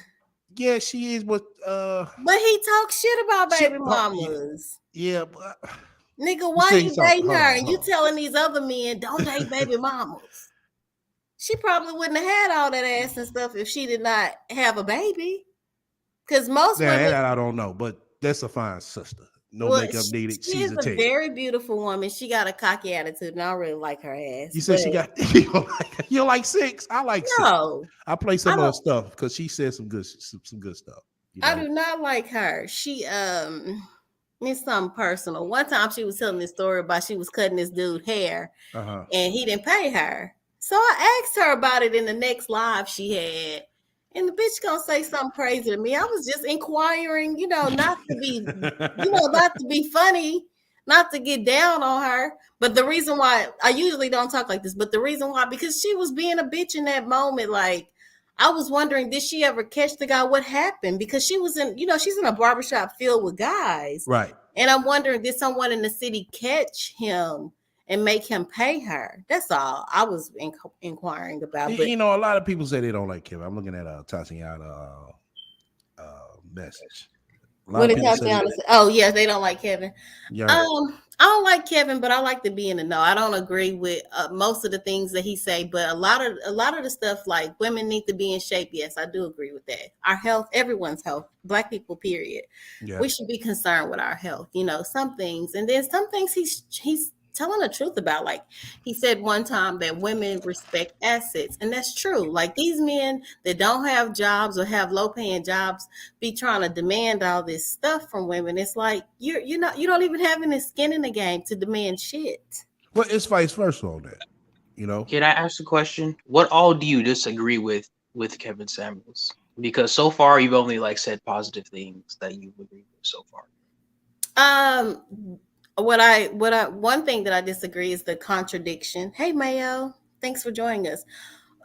B: yeah, she is. But
A: But he talks shit about
B: she,
A: baby mamas.
B: yeah, but
A: Nigga,
B: you
A: why
B: say
A: you
B: something.
A: dating
B: Hold
A: her
B: on,
A: and
B: hold
A: you
B: on.
A: telling these other men don't date baby mamas? She probably wouldn't have had all that ass and stuff if she did not have a baby. Because most
B: Nah,
A: women,
B: that I don't know, but that's a fine sister. No
A: well,
B: makeup needed.
A: she
B: She's
A: is
B: a
A: a
B: 10.
A: very beautiful woman. She got a cocky attitude, and I really like her ass.
B: You said
A: But
B: she got you don't like 6. I like 6.
A: no,
B: I play
A: I
B: some of her
A: don't.
B: stuff because she said some good stuff. You
A: I
B: know.
A: do not like her. She it's something personal. One time she was telling this story about she was cutting this dude hair,
B: Uh-huh.
A: and he didn't pay her. So I asked her about it in the next live she had. And the bitch gonna say something crazy to me. I was just inquiring, not to be funny, not to get down on her. But the reason why I usually don't talk like this, but the reason why, because she was being a bitch in that moment. Like, I was wondering, did she ever catch the guy? What happened? Because she was she's in a barbershop filled with guys.
B: Right.
A: And I'm wondering, did someone in the city catch him and make him pay her? That's all I was inquiring about. But
B: A lot of people say they don't like Kevin. I'm looking at Tatiana message. A lot
A: what
B: of
A: did
B: people say
A: Tatiana say? Oh, yes, they don't like Kevin.
B: yeah.
A: I don't like Kevin, but I like to be in the know. I don't agree with most of the things that he say, but a lot of the stuff like women need to be in shape. Yes, I do agree with that. Our health, everyone's health, Black people, period.
B: Yeah.
A: We should be concerned with our health. Some things, and then some things he's telling the truth about. Like he said one time that women respect assets, and that's true. Like these men that don't have jobs or have low paying jobs be trying to demand all this stuff from women. It's like you don't even have any skin in the game to demand shit.
B: Well, it's vice versa on that.
C: Can I ask a question? What all do you disagree with Kevin Samuels? Because so far you've only said positive things that you agree with so far.
A: One thing that I disagree is the contradiction. Hey Mayo, thanks for joining us.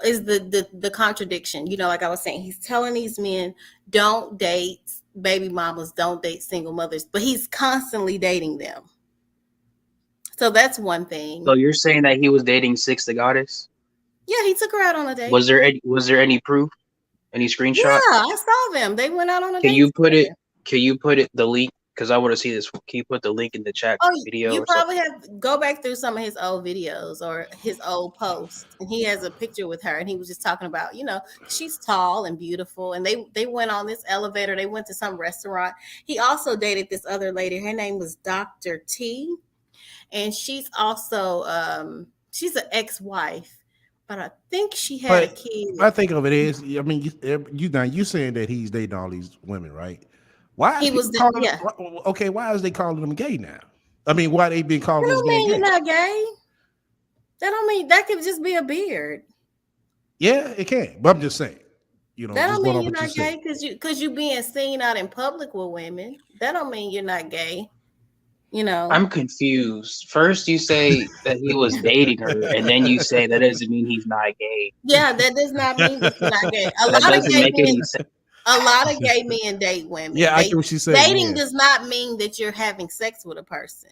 A: Is the contradiction. Like I was saying, he's telling these men don't date baby mamas, don't date single mothers, but he's constantly dating them. So that's one thing.
C: So you're saying that he was dating Six the Goddess?
A: Yeah, he took her out on a date.
C: Was there any proof? Any screenshot?
A: Yeah, I saw them. They went out on a date.
C: Can you put the link? Because I want to see this. Can you put the link in the chat video?
A: You probably have to go back through some of his old videos or his old posts. And he has a picture with her and he was just talking about, she's tall and beautiful. And they went on this elevator. They went to some restaurant. He also dated this other lady. Her name was Dr. T. And she's also she's an ex-wife. But I think she had a kid.
B: I think of it as, I mean, you saying that he's dating all these women, right? Why
A: he was
B: okay? Why is they calling them gay now? I mean, why they been calling this man gay?
A: You're not gay. That don't mean that could just be a beard.
B: Yeah, it can. But I'm just saying. You know,
A: That
B: just
A: don't
B: going
A: mean
B: on
A: you're
B: what you
A: not gay
B: said.
A: because you being seen out in public with women. That don't mean you're not gay. You know.
C: I'm confused. First, you say that he was dating her, and then you say that doesn't mean he's not gay.
A: Yeah, that does not mean that you're not gay. A
C: That
A: lot of
C: doesn't
A: gay
C: make
A: men
C: any sense.
A: A lot of gay men date women.
B: Yeah, I get what she's saying.
A: Dating
B: Yeah.
A: does not mean that you're having sex with a person.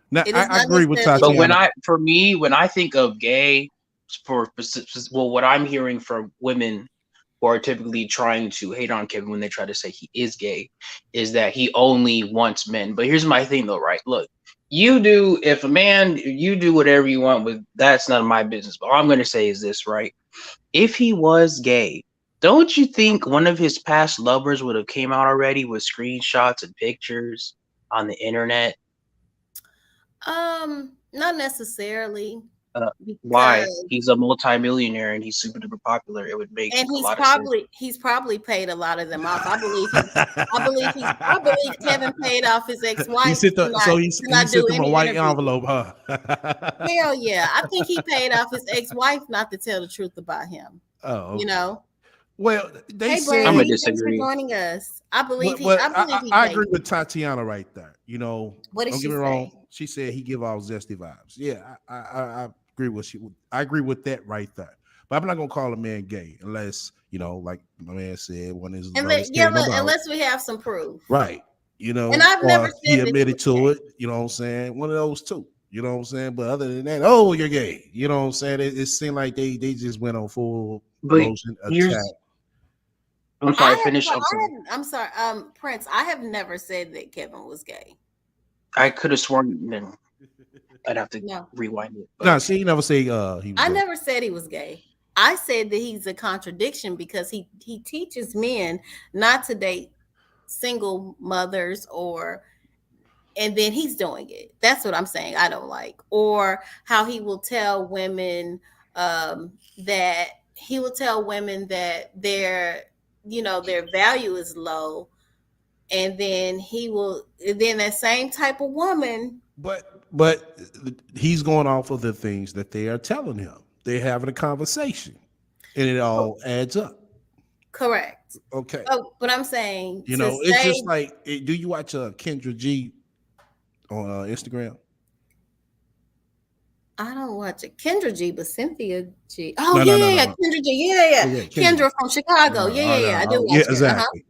B: Now,
A: It is
B: I
A: not
B: agree with
A: necessarily.
C: But
B: Tatiana.
C: when I think of gay, what I'm hearing from women who are typically trying to hate on Kevin when they try to say he is gay, is that he only wants men. But here's my thing, though, right? Look, if a man, you do whatever you want with, that's none of my business. But all I'm going to say is this, right? If he was gay, don't you think one of his past lovers would have came out already with screenshots and pictures on the internet?
A: Not necessarily
C: Uh, why?
A: because,
C: He's a multimillionaire and he's super duper popular. It would make
A: and
C: a lot of sense.
A: he's probably paid a lot of them off. I believe Kevin paid off his ex-wife.
B: He sent them a white
A: interviews.
B: envelope, huh?
A: Hell yeah. I think he paid off his ex-wife not to tell the truth about him.
B: Oh, okay.
A: You know.
B: Well, they
A: Hey,
B: said
C: I'm
A: Brandy,
C: gonna
A: thanks for
C: disagree.
A: joining us. I believe he
B: I
A: paid.
B: agree with Tatiana right there. You know,
A: What did
B: don't
A: she
B: get me
A: say?
B: wrong. She said he give off zesty vibes. Yeah, I agree with you. I agree with that right there. But I'm not gonna call a man gay unless, you know, like my man said, one of his brothers came about.
A: Unless we have some proof.
B: Right. You know,
A: And I've never said
B: he
A: that
B: admitted
A: he was
B: to it, you know what I'm saying? One of those two. You know what I'm saying? But other than that, oh, you're gay. You know what I'm saying? It seemed like they just went on full
C: But
B: motion
C: here's-
B: attack.
C: I'm sorry, finish. I'm sorry.
A: I'm sorry, Prince. I have never said that Kevin was gay.
C: I could have sworn then I'd have to
A: No.
C: rewind it.
B: No, see, he never say he was
A: I
B: gay.
A: never said he was gay. I said that he's a contradiction because he teaches men not to date single mothers and then he's doing it. That's what I'm saying. I don't like, or how he will tell women that their value is low, and then that same type of woman.
B: But he's going off of the things that they are telling him. They're having a conversation, and it all adds up.
A: Correct.
B: Okay.
A: Oh, but I'm saying,
B: You know, it's just like, do you watch Kendra G on Instagram?
A: I don't watch it. Kendra G, but Cynthia G.
B: No,
A: Oh,
B: no, no, no.
A: Kendra G. Yeah. Kendra from Chicago. Yeah. I do watch her.
B: Exactly.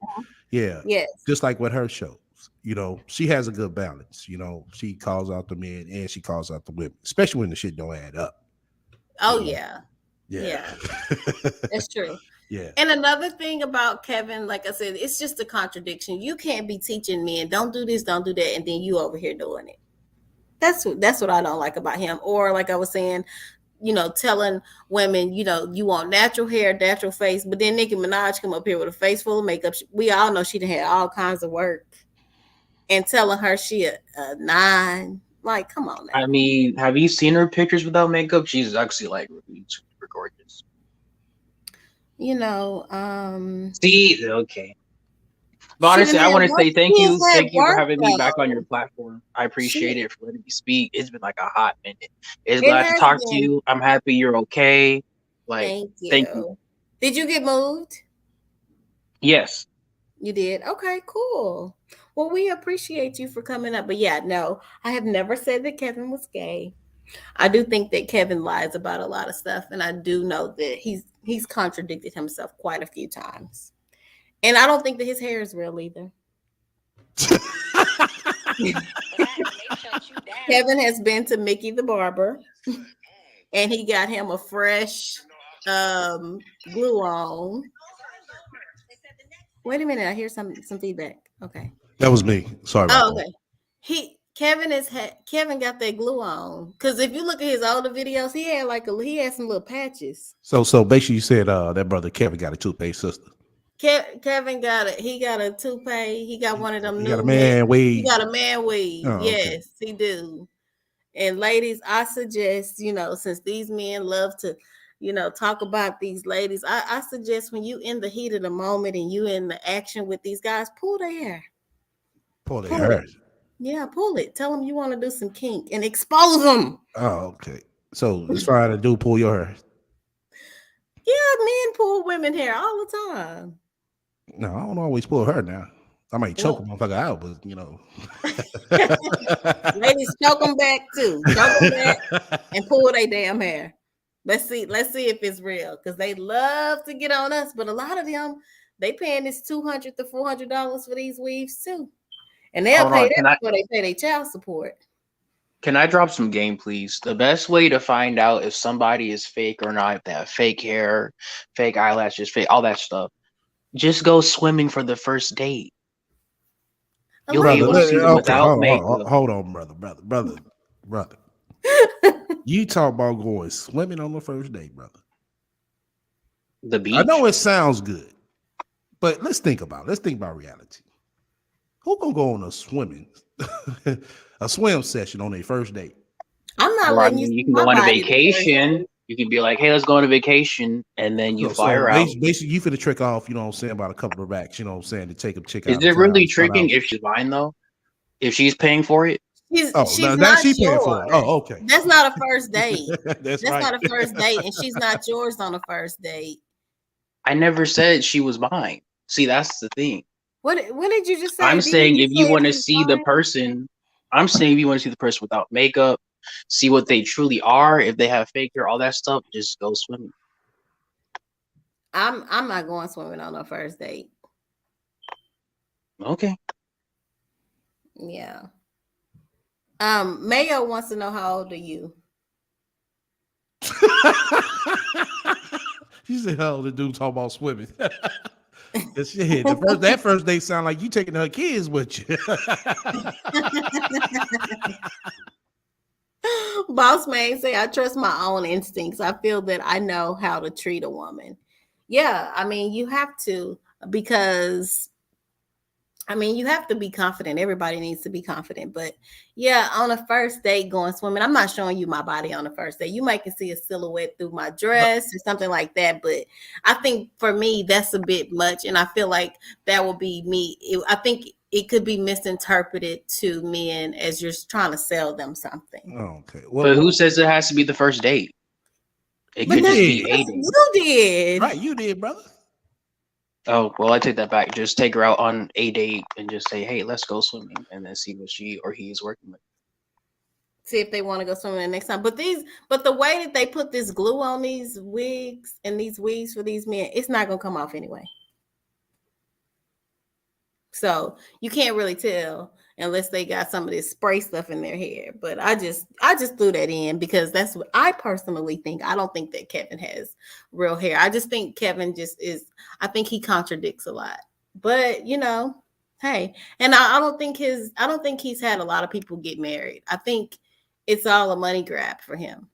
B: Yeah.
A: Yes.
B: Just like with her shows. You know, she has a good balance. You know, she calls out the men and she calls out the women, especially when the shit don't add up.
A: Oh,
B: Yeah.
A: yeah. That's true.
B: Yeah.
A: And another thing about Kevin, like I said, it's just a contradiction. You can't be teaching men, don't do this, don't do that, and then you over here doing it. That's what I don't like about him. Or like I was saying, you know, telling women, you know, you want natural hair, natural face, but then Nicki Minaj come up here with a face full of makeup. We all know she done had all kinds of work, and telling her she a 9. Like, come on now.
C: I mean, have you seen her pictures without makeup? She's actually like super gorgeous.
A: You know,
C: See, okay. But honestly, I want to say thank you for having me back on your platform. I appreciate it for letting me speak. It's been like a hot minute. It's glad to talk to you. I'm happy you're okay. Like, thank you.
A: Did you get moved?
C: Yes.
A: You did? Okay, cool. Well, we appreciate you for coming up. But yeah, no, I have never said that Kevin was gay. I do think that Kevin lies about a lot of stuff, and I do know that he's contradicted himself quite a few times. And I don't think that his hair is real either. Kevin has been to Mickey the barber, and he got him a fresh glue on. Wait a minute, I hear some feedback. Okay.
B: That was me. Sorry about
A: that. Kevin got that glue on, because if you look at his older videos, he had some little patches.
B: So basically, you said that brother Kevin got a toupee sister.
A: Kevin got a toupee. He got one of them.
B: He got a man weave.
A: He got a man weave.
B: Oh,
A: yes, okay. He do. And ladies, I suggest, you know, since these men love to, you know, talk about these ladies, I suggest when you in the heat of the moment and you in the action with these guys, pull their hair.
B: Pull their hair.
A: Yeah, pull it. Tell them you want to do some kink and expose them.
B: Oh, okay. So it's fine to do pull your hair.
A: Yeah, men pull women hair all the time.
B: No, I don't always pull her now. I might choke a
A: Well,
B: motherfucker out, but you know.
A: ladies, choke them back too. Choke them back and pull their damn hair. Let's see if it's real because they love to get on us, but a lot of them they paying this $200 to $400 for these weaves too, and they'll
C: Hold
A: pay
C: on.
A: that before they pay their child support.
C: Can I drop some game, please? The best way to find out if somebody is fake or not, if they have fake hair, fake eyelashes, fake all that stuff, just go swimming for the first date.
A: A
C: You'll
A: lot
C: be
B: Brother,
C: able
A: of
C: to see them
B: okay,
C: without makeup.
B: hold on, brother. You talk about going swimming on the first date, brother.
C: The
B: I know
C: beach.
B: it sounds good, but let's think about it. Let's think about reality. Who gonna go on a swim session on their first date?
A: I'm not
C: Or I
A: letting you
C: mean, you
A: see
C: can
A: my
C: go on a
A: body the first
C: vacation.
A: day.
C: You can be like, "Hey, let's go on a vacation," and then you
B: So
C: fire out.
B: basically, you finna trick off, you know what I'm saying, about a couple of racks, you know what I'm saying, to take a chick
C: Is
B: out of
C: it
B: town.
C: really
B: Start
C: tricking
B: out.
C: if she's buying though? If she's paying for it?
B: Oh,
A: She's
B: now
A: not
B: she paying for it.
A: yours.
B: Oh, okay.
A: That's not a first date.
B: That's
A: That's
B: right.
A: not a first date, and she's not yours on a first date.
C: I never said she was mine. See, that's the thing.
A: What did you just say?
C: I'm
A: Did you
C: saying if
A: just
C: you
A: say if
C: want to
A: she's
C: see the
A: fine?
C: person, I'm saying if you want to see the person without makeup, see what they truly are, if they have fake hair, all that stuff, just go swimming.
A: I'm not going swimming on a first date.
C: Okay.
A: Yeah. Mayo wants to know how old are you?
B: She said, "Hell, the dude talk about swimming." Shit, that first date sound like you taking her kids with you.
A: Boss man say, I trust my own instincts. I feel that I know how to treat a woman. Yeah, I mean, you have to because I mean, you have to be confident. Everybody needs to be confident. But yeah, on a first date going swimming, I'm not showing you my body on the first date. You might can see a silhouette through my dress or something like that. But I think for me, that's a bit much. And I feel like that will be me. I think it could be misinterpreted to men as you're trying to sell them something.
B: Okay.
C: But who says it has to be the first date? It
A: But
C: could
A: that's
C: just be
B: did.
C: a date.
A: you did.
B: Right, you did, brother.
C: Oh, well, I take that back. Just take her out on a date and just say, "Hey, let's go swimming," and then see what she or he is working with.
A: See if they want to go swimming the next time. But the way that they put this glue on these wigs and these weaves for these men, it's not gonna come off anyway. So you can't really tell unless they got some of this spray stuff in their hair. But I just threw that in because that's what I personally think. I don't think that Kevin has real hair. I just think Kevin I think he contradicts a lot. But hey, and I don't think he's had a lot of people get married. I think it's all a money grab for him.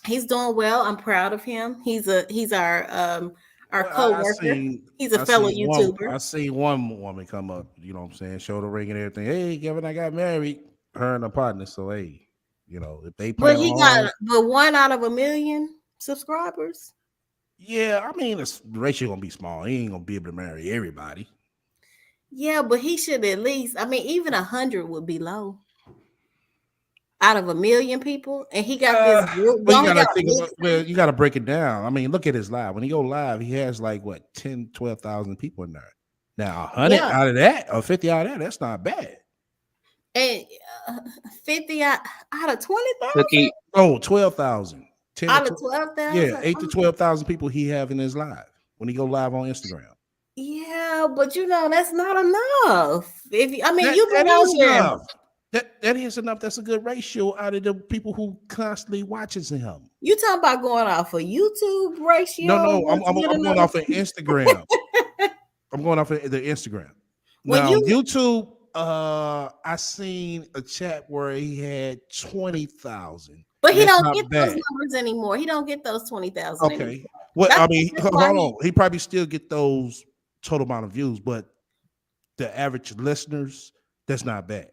A: He's doing well. I'm proud of him. He's our co-worker. He's a fellow YouTuber.
B: I seen one woman come up, you know what I'm saying, show the ring and everything. Hey, Kevin, I got married, her and a partner. So hey, if they play
A: But he got one out of 1 million subscribers.
B: Yeah, I mean the ratio gonna be small. He ain't gonna be able to marry everybody.
A: Yeah, but he should at least. I mean, even 100 would be low. Out of 1 million people, and he got this group.
B: You gotta break it down. I mean, look at his live. When he go live, he has like what 10, 12,000 people in there. Now 100 out of that or 50 out of that, that's not bad.
A: And 50 out of 20,000?
B: Oh, 12,000.
A: Out of 12,000?
B: Yeah, 8 to 12,000 people he have in his live when he go live on Instagram.
A: Yeah, but that's not enough. You've been
B: that
A: out
B: is
A: here.
B: Enough. That is enough. That's a good ratio out of the people who constantly watches him.
A: You talking about going off a YouTube ratio?
B: No, I'm going off of Instagram. I'm going off of the Instagram. Now, YouTube, I seen a chat where he had 20,000.
A: But he don't get those numbers anymore. He don't get those 20,000
B: Okay.
A: anymore.
B: Well, I mean, hold on. He probably still get those total amount of views, but the average listeners, that's not bad.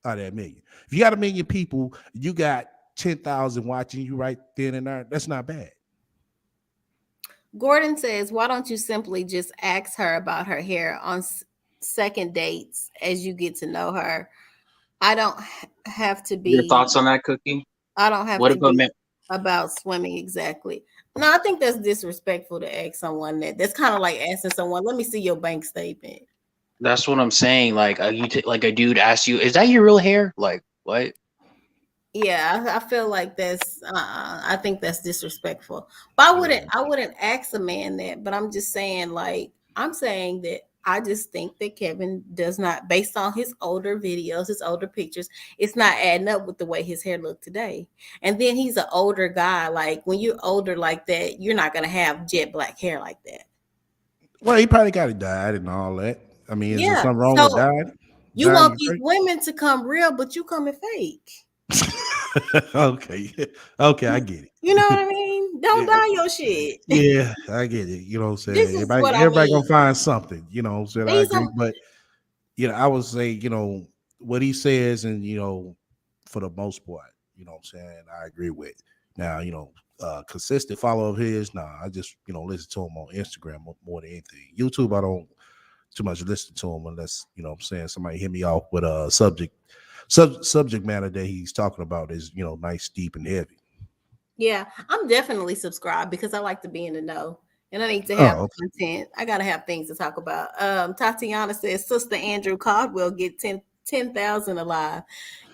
B: Out of that million. If you got 1 million people, you got 10,000 watching you right then and there. That's not bad.
A: Gordon says, why don't you simply just ask her about her hair on second dates as you get to know her? I don't have to be.
C: Your thoughts on that, Cookie?
A: I don't have to be about swimming exactly. No, I think that's disrespectful to ask someone that. That's kind of like asking someone, "Let me see your bank statement."
C: That's what I'm saying. Like, like a dude asks you, "Is that your real hair?" Like, what?
A: Yeah, I feel like that's. I think that's disrespectful. But
B: Yeah.
A: I wouldn't ask a man that. But I'm just saying, like, I'm saying that I just think that Kevin does not, based on his older videos, his older pictures, it's not adding up with the way his hair looked today. And then he's an older guy. Like when you're older like that, you're not gonna have jet black hair like that.
B: Well, he probably got it dyed and all that. I mean, is there
A: Yeah.
B: something wrong with
A: So
B: dyed?
A: you
B: Dying
A: want
B: your
A: these women to come real, but you coming fake.
B: okay. Okay, I get
A: You know what
B: it.
A: I mean? Don't
B: Yeah.
A: dye your shit.
B: Yeah, I get it. You know what I'm
A: This
B: saying?
A: is what I
B: Everybody gonna
A: mean.
B: find something, you know what I'm saying? I
A: These
B: agree.
A: are
B: But I would say, what he says and for the most part, you know what I'm saying, I agree with. Now, consistent follow of his, nah, I just, listen to him on Instagram more than anything. YouTube, I don't too much listen to him unless, what I'm saying, somebody hit me off with a subject matter that he's talking about is, nice, deep, and heavy.
A: yeah, I'm definitely subscribed because I like to be in the know. And I need to have
B: Oh, okay.
A: content. I gotta have things to talk about. Tatiana says Sister Andrew Caldwell get 10,000 alive.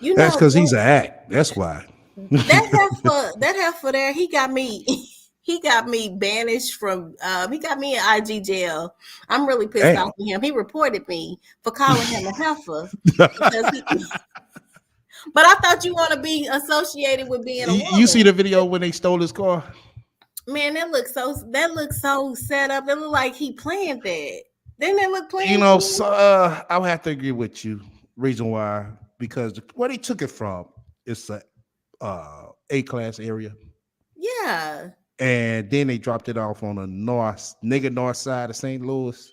A: You
B: That's
A: know
B: because he's
A: what?
B: an act. That's why.
A: That heifer there, he got me he got me banished from he got me in IG jail. I'm really pissed
B: Damn.
A: off at him. He reported me for calling him a heifer because he but I thought you want to be associated with being a
B: You see
A: woman.
B: the video when they stole his car?
A: Man, that looks so set up. It looked like he planned that. Didn't that look planned too?
B: So I would have to agree with you. Reason why? Because where they took it from, it's a A-class area,
A: Yeah.
B: and then they dropped it off on the north side of St. Louis.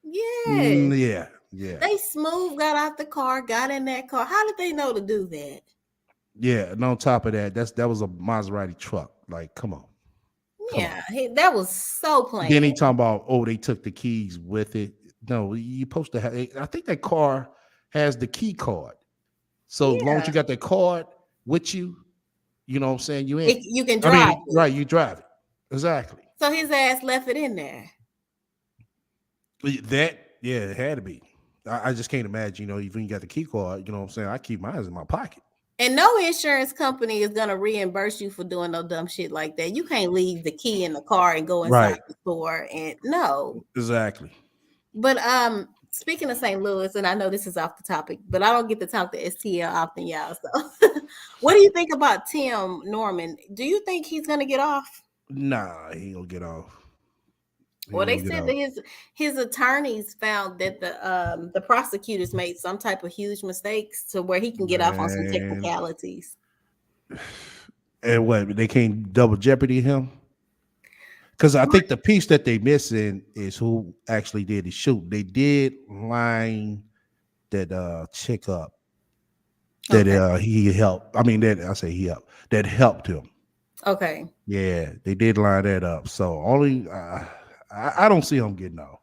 A: Yes.
B: Yeah, yeah,
A: They smooth got out the car, got in that car. How did they know to do that?
B: yeah. And on top of that, that was a Maserati truck. Like, come on, come on.
A: Yeah, that was so
B: Then he
A: planned.
B: talking about, oh, they took the keys with it. No, you supposed to have. I think that car has the key card. So as long as
A: Yeah.
B: you got that card with you, you know what I'm saying, you in.
A: You can
B: I
A: drive
B: mean,
A: it.
B: right, you drive it. Exactly.
A: So his ass left it in there.
B: Yeah, it had to be. I just can't imagine, even you got the key card, you know what I'm saying? I keep mine in my pocket.
A: And no insurance company is gonna reimburse you for doing no dumb shit like that. You can't leave the key in the car and go inside
B: Right.
A: the store and no.
B: Exactly.
A: But speaking of St. Louis, and I know this is off the topic, but I don't get to talk to STL often, y'all. So what do you think about Tim Norman? Do you think he's gonna get off?
B: Nah, he ain't gonna get off.
A: Well, they said that his attorneys found that the prosecutors made some type of huge mistakes to where he can get off on some
B: Man.
A: technicalities.
B: And what, they can't double jeopardy him? Because I think the piece that they missing is who actually did the shoot. They did line that chick up that he helped. I mean, that I say he helped. That helped him.
A: Okay.
B: Yeah, they did line that up. So only I don't see him getting off.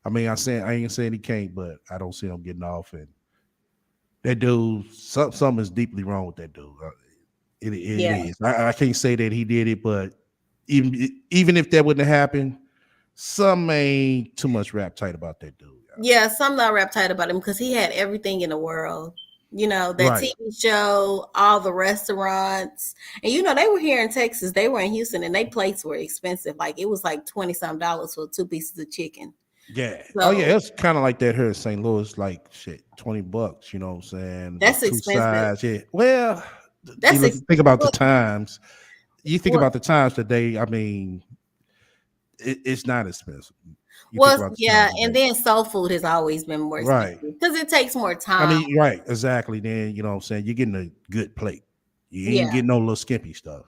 B: I mean, I ain't saying he can't, but I don't see him getting off. And that dude, something is deeply wrong with that dude. It is. I can't say that he did it, but even if that wouldn't have happened, some ain't too much rap tight about that dude.
A: Yeah, some not rap tight about him because he had everything in the world. That
B: Right.
A: TV show, all the restaurants, and they were here in Texas. They were in Houston, and they plates were expensive. Like it was like $20-some for 2 pieces of chicken.
B: Yeah.
A: So,
B: Yeah, it's kind of like that here in St. Louis, like shit, $20, you know what I'm saying?
A: That's
B: Two
A: expensive.
B: sides, yeah. Well,
A: That's
B: think about the times. You think
A: Well-
B: about the times today, I mean, it's not expensive.
A: Well, yeah, and then soul food has always been more
B: Right.
A: expensive because it takes more time.
B: I mean, right, exactly. Then you know what I'm saying, you're getting a good plate. You ain't getting no little skimpy stuff,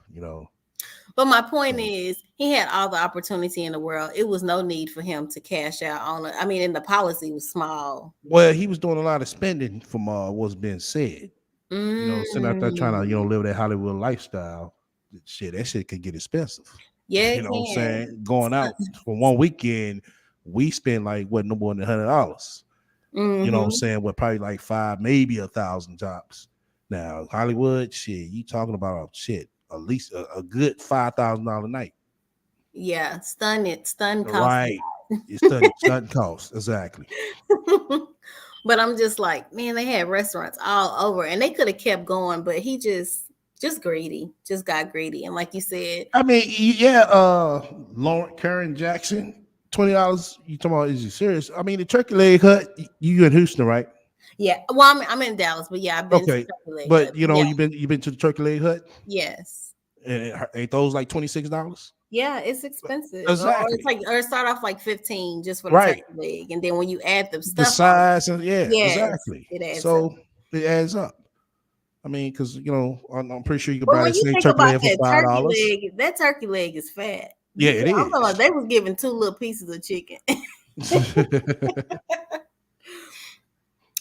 A: But my point is, he had all the opportunity in the world. It was no need for him to cash out on it. I mean, and the policy was small.
B: Well, he was doing a lot of spending from what's being said. Sitting out there trying to, live that Hollywood lifestyle. That shit could get expensive.
A: Yeah,
B: you know what I'm saying? Going out for one weekend, we spend like no more than $100. You know what I'm saying? With probably like 5, maybe 1,000 tops. Now Hollywood, shit, you talking about at least a good $5,000 a night.
A: Yeah, stun cost.
B: Right. It's study costs. Exactly.
A: But I'm just like, man, they had restaurants all over and they could have kept going, but he just greedy, just got greedy. And like you said,
B: I mean, yeah, Lauren Karen Jackson, $20. You talking about, is you serious? I mean, the turkey leg hut, you in Houston, right?
A: yeah. Well, I'm in Dallas, but yeah, I've been to
B: Okay.
A: Turkey Leg Hut.
B: But
A: Yeah,
B: you've been to the turkey leg hut?
A: yes.
B: And ain't those like $26?
A: Yeah, it's expensive. Or it's
B: Exactly.
A: like or it start off like 15 just for the
B: Right.
A: turkey leg. And then when you add the
B: The
A: stuff on,
B: size and yeah,
A: yes,
B: exactly.
A: it adds up.
B: So it adds up. I mean, because I'm pretty sure you could
A: But
B: buy
A: when
B: the
A: you
B: same
A: think
B: turkey
A: about
B: leg for $5.
A: that turkey leg is fat.
B: Yeah, it
A: I'm talking about
B: is.
A: they was giving 2 little pieces of chicken.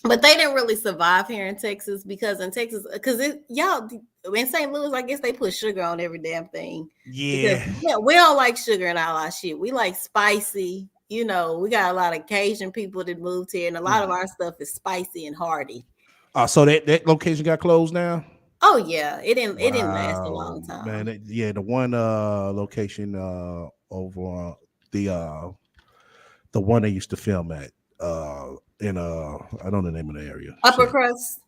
A: But they didn't really survive here in Texas because in Texas, because y'all in St. Louis, I guess they put sugar on every damn thing. Because
B: Yeah.
A: yeah, we don't like sugar in all our shit. We like spicy. You know, we got a lot of Cajun people that moved here, and a lot of our stuff is spicy and hearty.
B: So that location got closed now?
A: Oh yeah, it didn't last a long
B: Wow, man.
A: time.
B: Yeah, the one location over the one they used to film at in I don't know the name of the area.
A: Upper
B: Shit.
A: crust,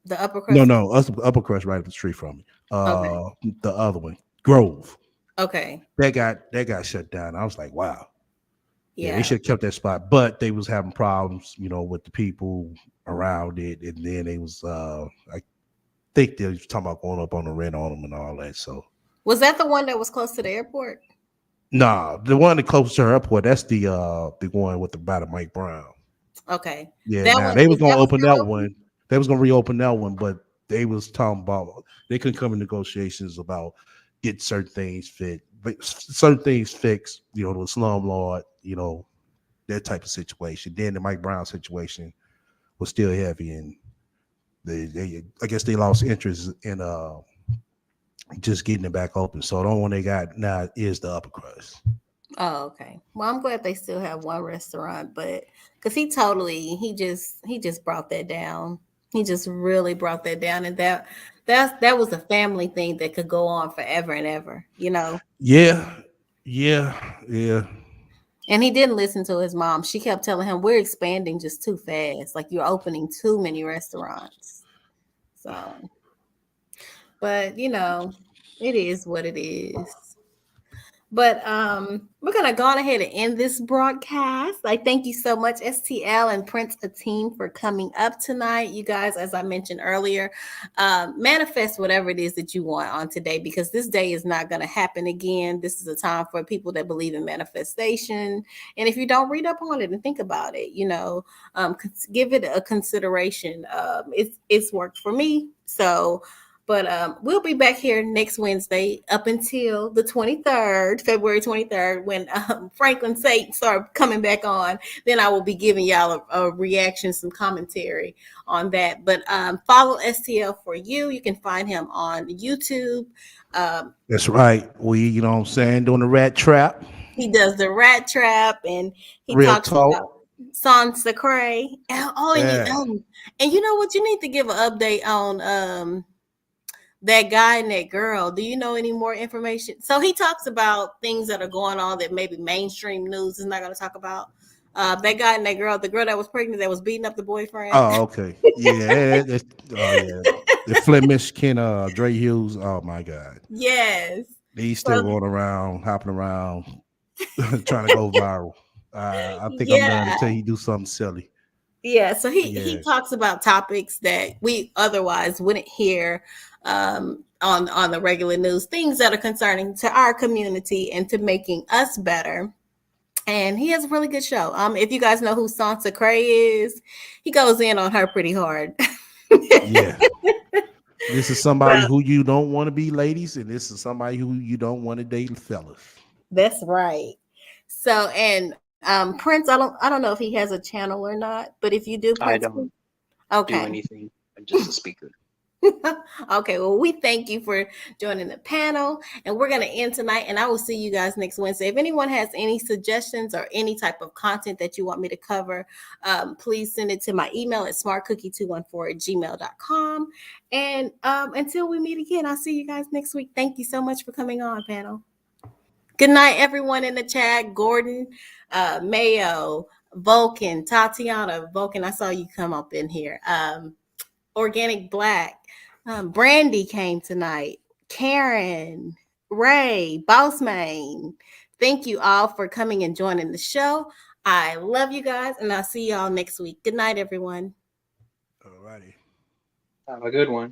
A: the upper
B: No,
A: crust.
B: no, Upper Crust right up the street from me.
A: Okay,
B: The other one, Grove.
A: okay,
B: That got shut down. I was like, wow. Yeah, they
A: yeah.
B: should have kept that spot, but they was having problems, with the people around it, and then they was I think they was talking about going up on the rent on them and all that. So
A: Was that the one that was close to the airport?
B: nah, the one that close to her airport, that's the one with the battle Mike Brown.
A: Okay,
B: Yeah,
A: that
B: now
A: one
B: they was
A: is
B: gonna
A: that one
B: open
A: still
B: that
A: open?
B: one. They was gonna reopen that one, but they was talking about they couldn't come in negotiations about get certain things certain things fixed. The slumlord, that type of situation. Then the Mike Brown situation was still heavy, and they I guess they lost interest in just getting it back open. So the only one they got now is the Upper Crust.
A: Oh, okay. Well, I'm glad they still have one restaurant, but because he just brought that down. He just really brought that down, and that was a family thing that could go on forever and ever, you know.
B: Yeah, yeah.
A: And he didn't listen to his mom. She kept telling him, "We're expanding just too fast. Like you're opening too many restaurants." So, but it is what it is. But we're gonna go on ahead and end this broadcast. I thank you so much, STL and Prince Ateem, for coming up tonight. You guys, as I mentioned earlier, manifest whatever it is that you want on today, because this day is not gonna happen again. This is a time for people that believe in manifestation. And if you don't read up on it and think about it, give it a consideration. It's worked for me. So but we'll be back here next Wednesday up until the 23rd, February 23rd, when Franklin Satan start coming back on. Then I will be giving y'all a reaction, some commentary on that. But follow STL for you. You can find him on YouTube.
B: That's right. We, you know what I'm saying, doing the rat trap.
A: He does the rat trap, and he
B: Real
A: talks
B: talk.
A: about Sansa Cray.
B: Yeah.
A: And you know what? You need to give an update on that guy and that girl. Do you know any more information? So he talks about things that are going on that maybe mainstream news is not going to talk about. That guy and that girl, the girl that was pregnant that was beating up the boyfriend.
B: Oh, okay. Yeah. Oh, yeah. The Flint, Michigan, Dre Hughes. Oh my God.
A: Yes.
B: He's still going around, hopping around, trying to go viral. I think I'm done until he do something silly.
A: Yeah, so he talks about topics that we otherwise wouldn't hear on the regular news, things that are concerning to our community and to making us better. And he has a really good show. If you guys know who Sansa Cray is, he goes in on her pretty hard.
B: Yeah. This is somebody who you don't want to be, ladies, and this is somebody who you don't want to date, fellas.
A: That's right. So, and Prince, I don't know if he has a channel or not, but if you do, Prince,
C: I don't
A: okay.
C: do anything. I'm just a speaker.
A: Okay, well, we thank you for joining the panel, and we're going to end tonight, and I will see you guys next Wednesday. If anyone has any suggestions or any type of content that you want me to cover, please send it to my email at smartcookie214@gmail.com. And until we meet again, I'll see you guys next week. Thank you so much for coming on, panel. Good night, everyone in the chat. Gordon, Mayo, Vulcan, Tatiana, Vulcan. I saw you come up in here. Organic Black, Brandy came tonight. Karen, Ray, Bossman. Thank you all for coming and joining the show. I love you guys, and I'll see y'all next week. Good night, everyone.
B: All righty.
C: Have a good one.